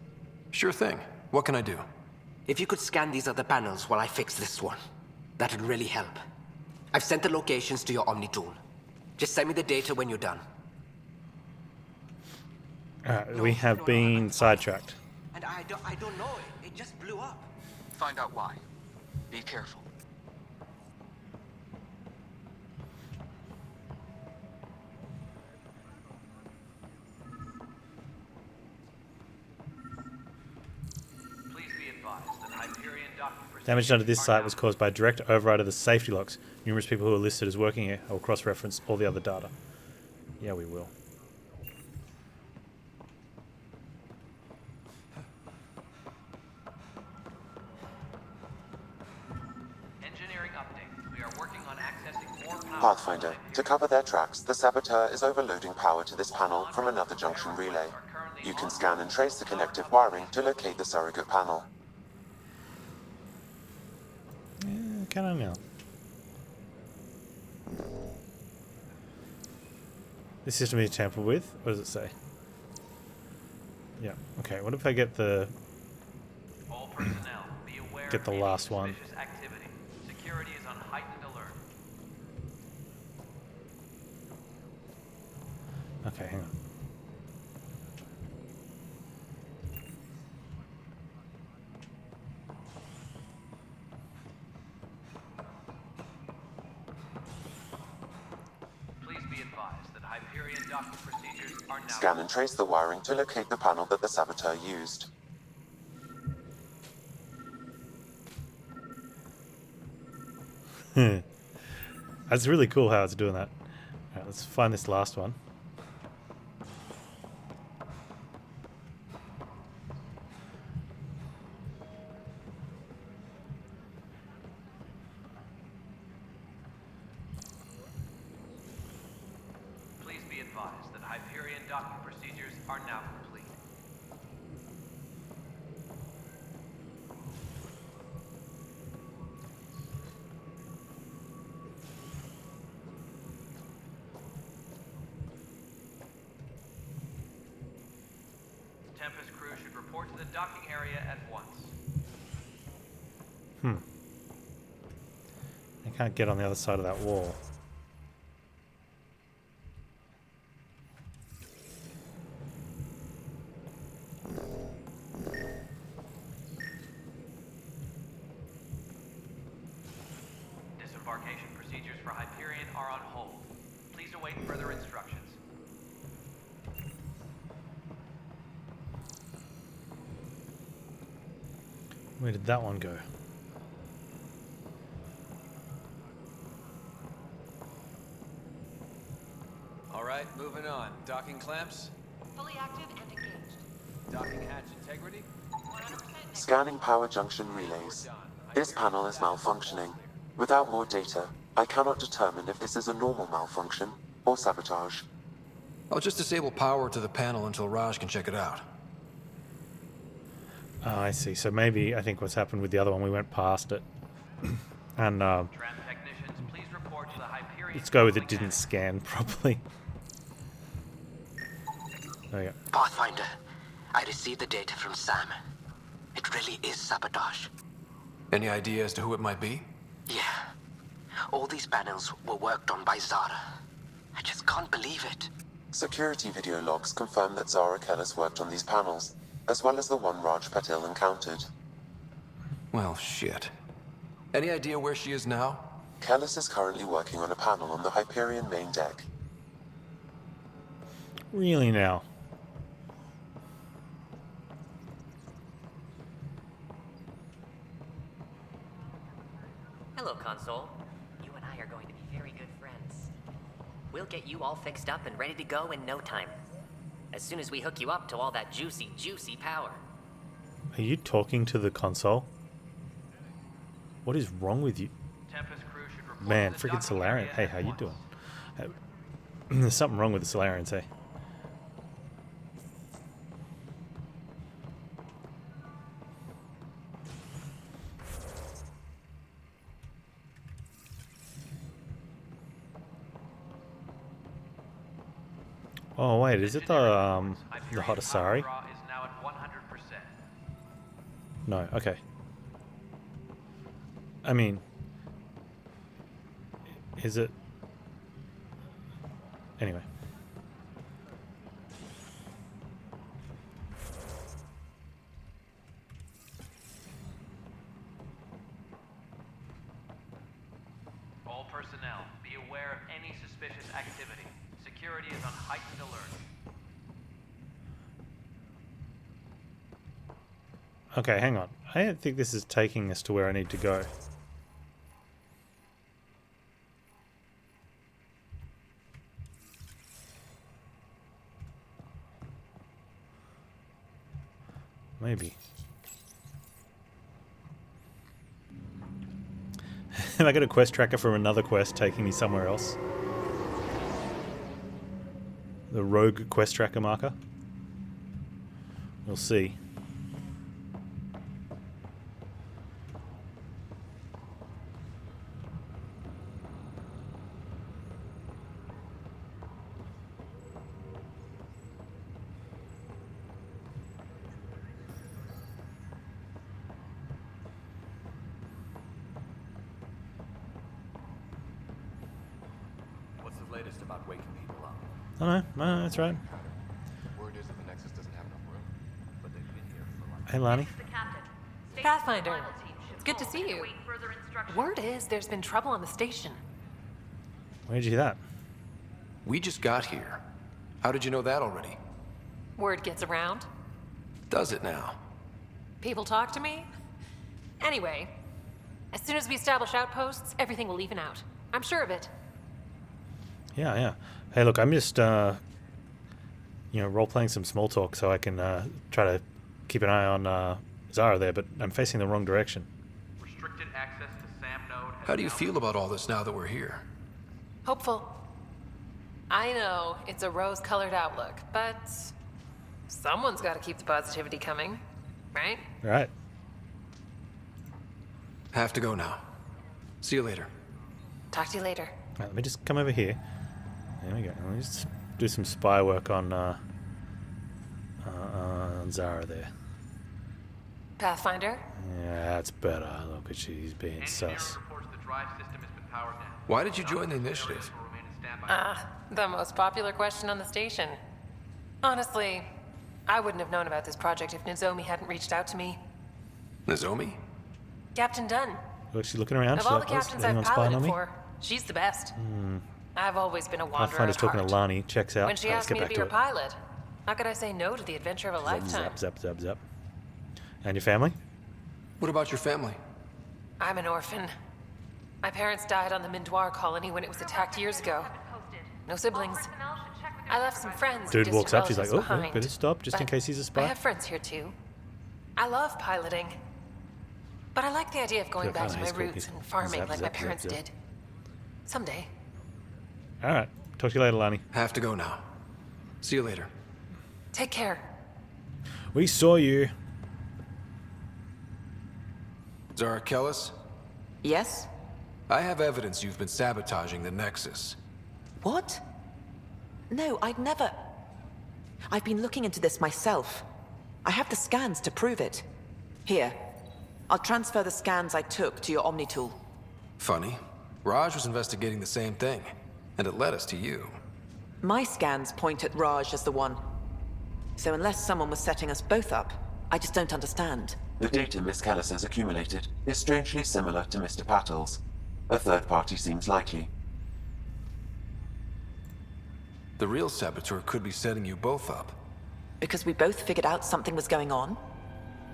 Sure thing. What can I do? If you could scan these other panels while I fix this one, that'd really help. I've sent the locations to your Omni tool. Just send me the data when you're done. We have been sidetracked. And I don't know. It just blew up. Find out why. Be careful. Damage done to this site was caused by a direct override of the safety locks. Numerous people who are listed as working here. I will cross-reference all the other data. Yeah, we will. Engineering update. We are working on accessing more power. Pathfinder, to cover their tracks, the saboteur is overloading power to this panel from another junction relay. You can scan and trace the connective wiring to locate the surrogate panel. Can I now? This system is tampered with? What does it say? Yeah, okay, what if I get the... All personnel, be aware get the of last any one. suspicious activity. Security is on heightened alert. Okay, hang on. Please be advised that Hyperion docking procedures are now... Scan and trace the wiring to locate the panel that the saboteur used. That's really cool how it's doing that. Alright, let's find this last one. Please be advised that Hyperion docking procedures are now complete. Tempest crew should report to the docking area at once. I can't get on the other side of that wall. Disembarkation procedures for Hyperion are on hold. Please await further instructions. Where did that one go? All right, moving on. Docking clamps, Fully active and engaged. docking hatch integrity. 100% Scanning power junction relays. This panel is malfunctioning. Without more data, I cannot determine if this is a normal malfunction or sabotage. I'll just disable power to the panel until Raj can check it out. Oh, I see. So maybe I think what's happened with the other one, we went past it. And Tram technicians, please report to the Hyperion. let's go with it didn't scan properly. There we go. Pathfinder, I received the data from Sam. It really is sabotage. Any idea as to who it might be? Yeah. All these panels were worked on by Zara. I just can't believe it. Security video logs confirm that Zara Kellis worked on these panels, as well as the one Raj Patil encountered. Well, shit. Any idea where she is now? Kellis is currently working on a panel on the Hyperion main deck. Really now? Hello, Console. You and I are going to be very good friends. We'll get you all fixed up and ready to go in no time. As soon as we hook you up to all that juicy, juicy power. Are you talking to the console? What is wrong with you? Tempest crew should report Man, to the freaking docking Solarian. area Hey, at how you once. doing? There's something wrong with the Solarians, hey? Oh wait, is it the Hotasari? Is now at 100%. No, okay. I mean, is it? Anyway. All personnel, be aware of any suspicious activity. Security is on heightened alert. Okay, hang on. I don't think this is taking us to where I need to go. Maybe. Have I got a quest tracker from another quest taking me somewhere else? The rogue quest tracker marker? We'll see. What's the latest about waking people up? Oh no, that's right. Word is that the Nexus doesn't have enough room, but they've been here for like... Hey, Lani. Pathfinder, it's good to see you. Word is there's been trouble on the station. Where'd you hear that? We just got here. How did you know that already? Word gets around. Does it now? People talk to me. Anyway, as soon as we establish outposts, everything will even out. I'm sure of it. Yeah. Hey, look, I'm just, role-playing some small talk so I can try to keep an eye on Zara there, but I'm facing the wrong direction. Restricted access to SAM node. How do you feel about all this now that we're here? Hopeful. I know it's a rose-colored outlook, but someone's got to keep the positivity coming, right? Right. Have to go now. See you later. Talk to you later. Right, let me just come over here. There we go. Let me just do some spy work on Zara there. Pathfinder? Yeah, that's better. Look at she's being sus. Why did you join the initiative? The most popular question on the station. Honestly, I wouldn't have known about this project if Nozomi hadn't reached out to me. Nozomi? Captain Dunn. Look, she's looking around. Of all the captains I've piloted for, she's the best. I've always been a wanderer Pathfinder's at talking heart. to Lani. Checks out. When she Let's asked get me to back be to her it. pilot, how could I say no to the adventure of a lifetime? Zap. And your family? What about your family? I'm an orphan. My parents died on the Mindoir colony when it was attacked years ago. No siblings. I left some friends. Dude and walks up. She's distant like, "Oh, relatives better stop, just in but case he's a spy." I have friends here too. I love piloting, but I like the idea of going back to my roots and farming like my parents did. Someday. All right. Talk to you later, Lani. Have to go now. See you later. Take care. We saw you. Zara Kellis? Yes? I have evidence you've been sabotaging the Nexus. What? No, I'd never... I've been looking into this myself. I have the scans to prove it. Here. I'll transfer the scans I took to your Omni tool. Funny. Raj was investigating the same thing, and it led us to you. My scans point at Raj as the one. So unless someone was setting us both up, I just don't understand. The data Miss Kellis has accumulated is strangely similar to Mr. Pattle's. A third party seems likely. The real saboteur could be setting you both up. Because we both figured out something was going on?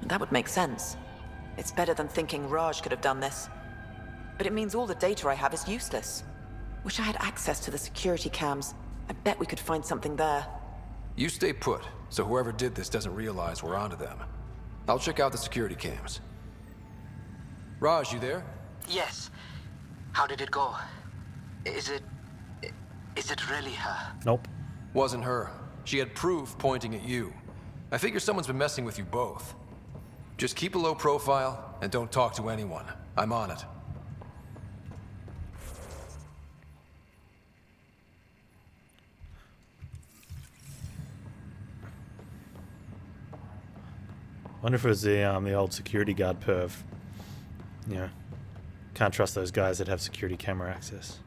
That would make sense. It's better than thinking Raj could have done this. But it means all the data I have is useless. Wish I had access to the security cams. I bet we could find something there. You stay put, so whoever did this doesn't realize we're onto them. I'll check out the security cams. Raj, you there? Yes. How did it go? Is it really her? Nope. Wasn't her. She had proof pointing at you. I figure someone's been messing with you both. Just keep a low profile and don't talk to anyone. I'm on it. Wonder if it was the old security guard perv. Yeah. Can't trust those guys that have security camera access.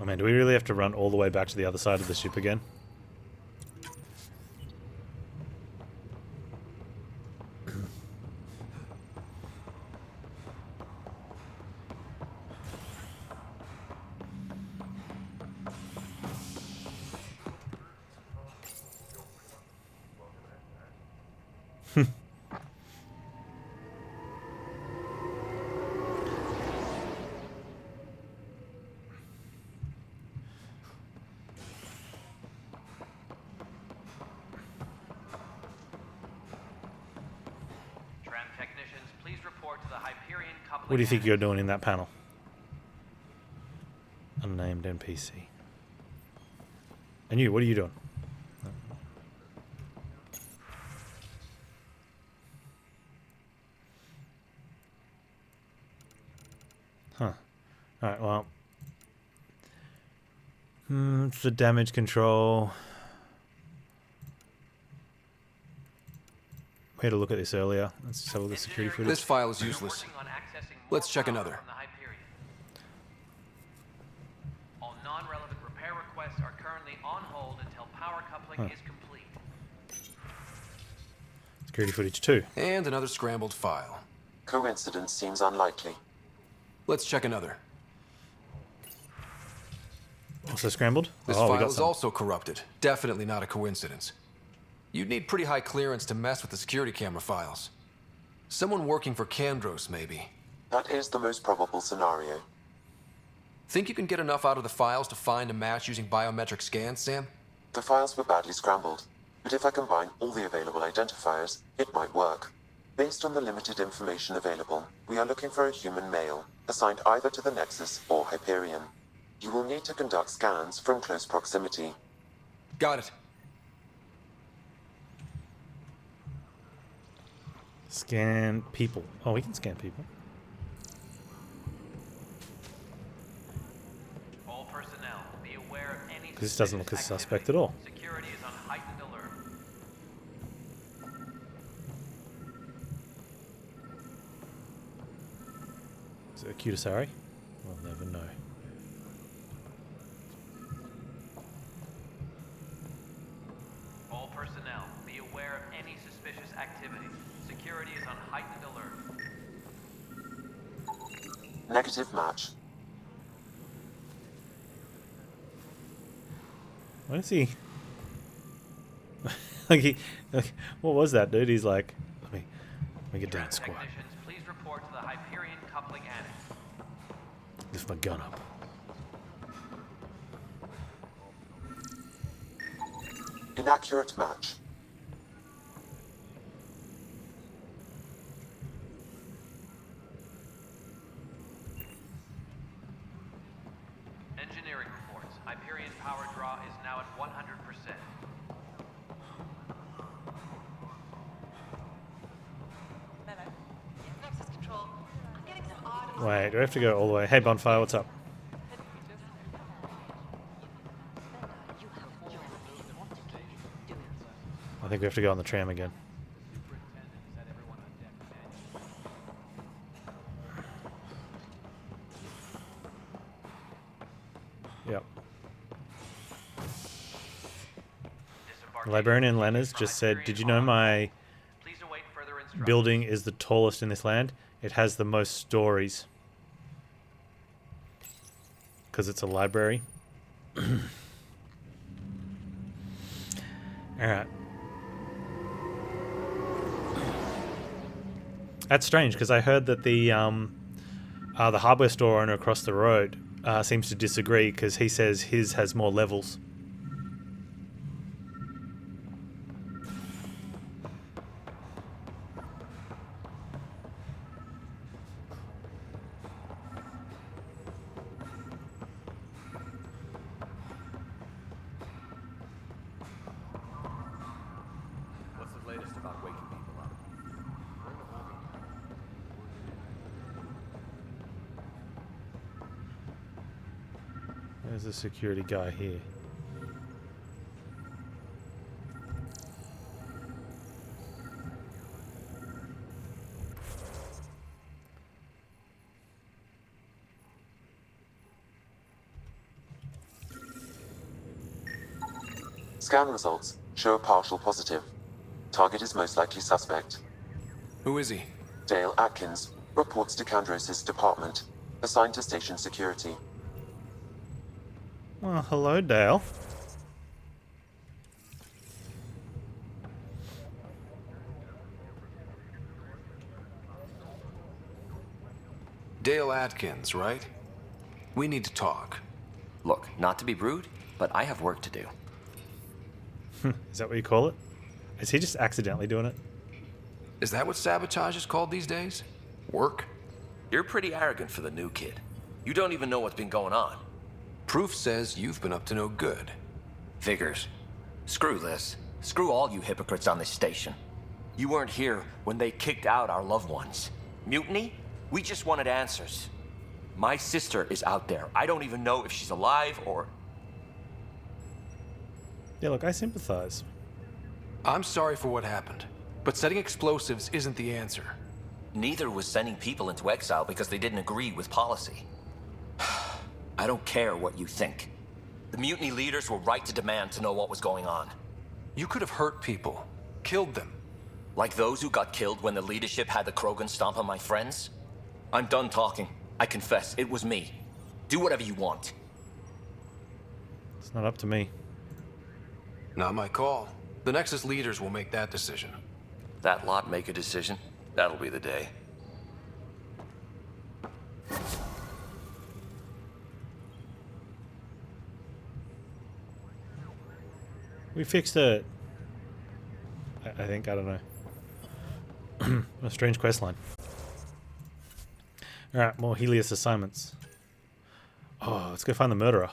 Oh man, do we really have to run all the way back to the other side of the ship again? Tram technicians, please report to the Hyperion coupling. What do you think you're doing in that panel? Unnamed NPC. And you, what are you doing? Huh. Alright, well. It's the damage control. We had a look at this earlier. Let's just have a look at security footage. This file is useless. Let's check another. All non-relevant repair requests are currently on hold until power coupling is complete. Security footage 2. And another scrambled file. Coincidence seems unlikely. Let's check another. Also scrambled? This we file got is some. also corrupted. Definitely not a coincidence. You'd need pretty high clearance to mess with the security camera files. Someone working for Kandros, maybe. That is the most probable scenario. Think you can get enough out of the files to find a match using biometric scans, Sam? The files were badly scrambled, but if I combine all the available identifiers, it might work. Based on the limited information available, we are looking for a human male, assigned either to the Nexus or Hyperion. You will need to conduct scans from close proximity. Got it. Scan people. Oh, we can scan people. All personnel, be aware of any. This doesn't look a suspect at all. Security is on heightened alert. Is it a Kutasari? We'll never know. All personnel, be aware of any suspicious activity. Security is on heightened alert. Negative match. What is he? like, what was that, dude? He's like, let me get down and squat. Technicians, please report to the Hyperion coupling annex. Lift my gun up. Inaccurate match. Engineering reports. Hyperion power draw is now at 100%. Nexus control. I'm getting some odd. Wait, do I have to go all the way? Hey, Bonfire, what's up? I think we have to go on the tram again. Yep. Librarian Lenners just said, did you know my building is the tallest in this land? It has the most stories. Because it's a library. Alright. That's strange, because I heard that the hardware store owner across the road seems to disagree, because he says his has more levels. What's the latest about waking people up? There's a security guy here. Scan results show a partial positive. Target is most likely suspect. Who is he? Dale Atkins reports to Kandros' department, assigned to station security. Well, hello, Dale. Dale Atkins, right? We need to talk. Look, not to be rude, but I have work to do. Is that what you call it? Is he just accidentally doing it? Is that what sabotage is called these days? Work? You're pretty arrogant for the new kid. You don't even know what's been going on. Proof says you've been up to no good. Figures. Screw this. Screw all you hypocrites on this station. You weren't here when they kicked out our loved ones. Mutiny? We just wanted answers. My sister is out there. I don't even know if she's alive or... Yeah, look, I sympathize. I'm sorry for what happened, but setting explosives isn't the answer. Neither was sending people into exile because they didn't agree with policy. I don't care what you think. The mutiny leaders were right to demand to know what was going on. You could have hurt people, killed them. Like those who got killed when the leadership had the Krogan stomp on my friends? I'm done talking. I confess, it was me. Do whatever you want. It's not up to me. Not my call. The Nexus leaders will make that decision. That lot make a decision? That'll be the day. We fixed it. I think, I don't know. A strange quest line. Alright, more Helios assignments. Oh, let's go find the murderer.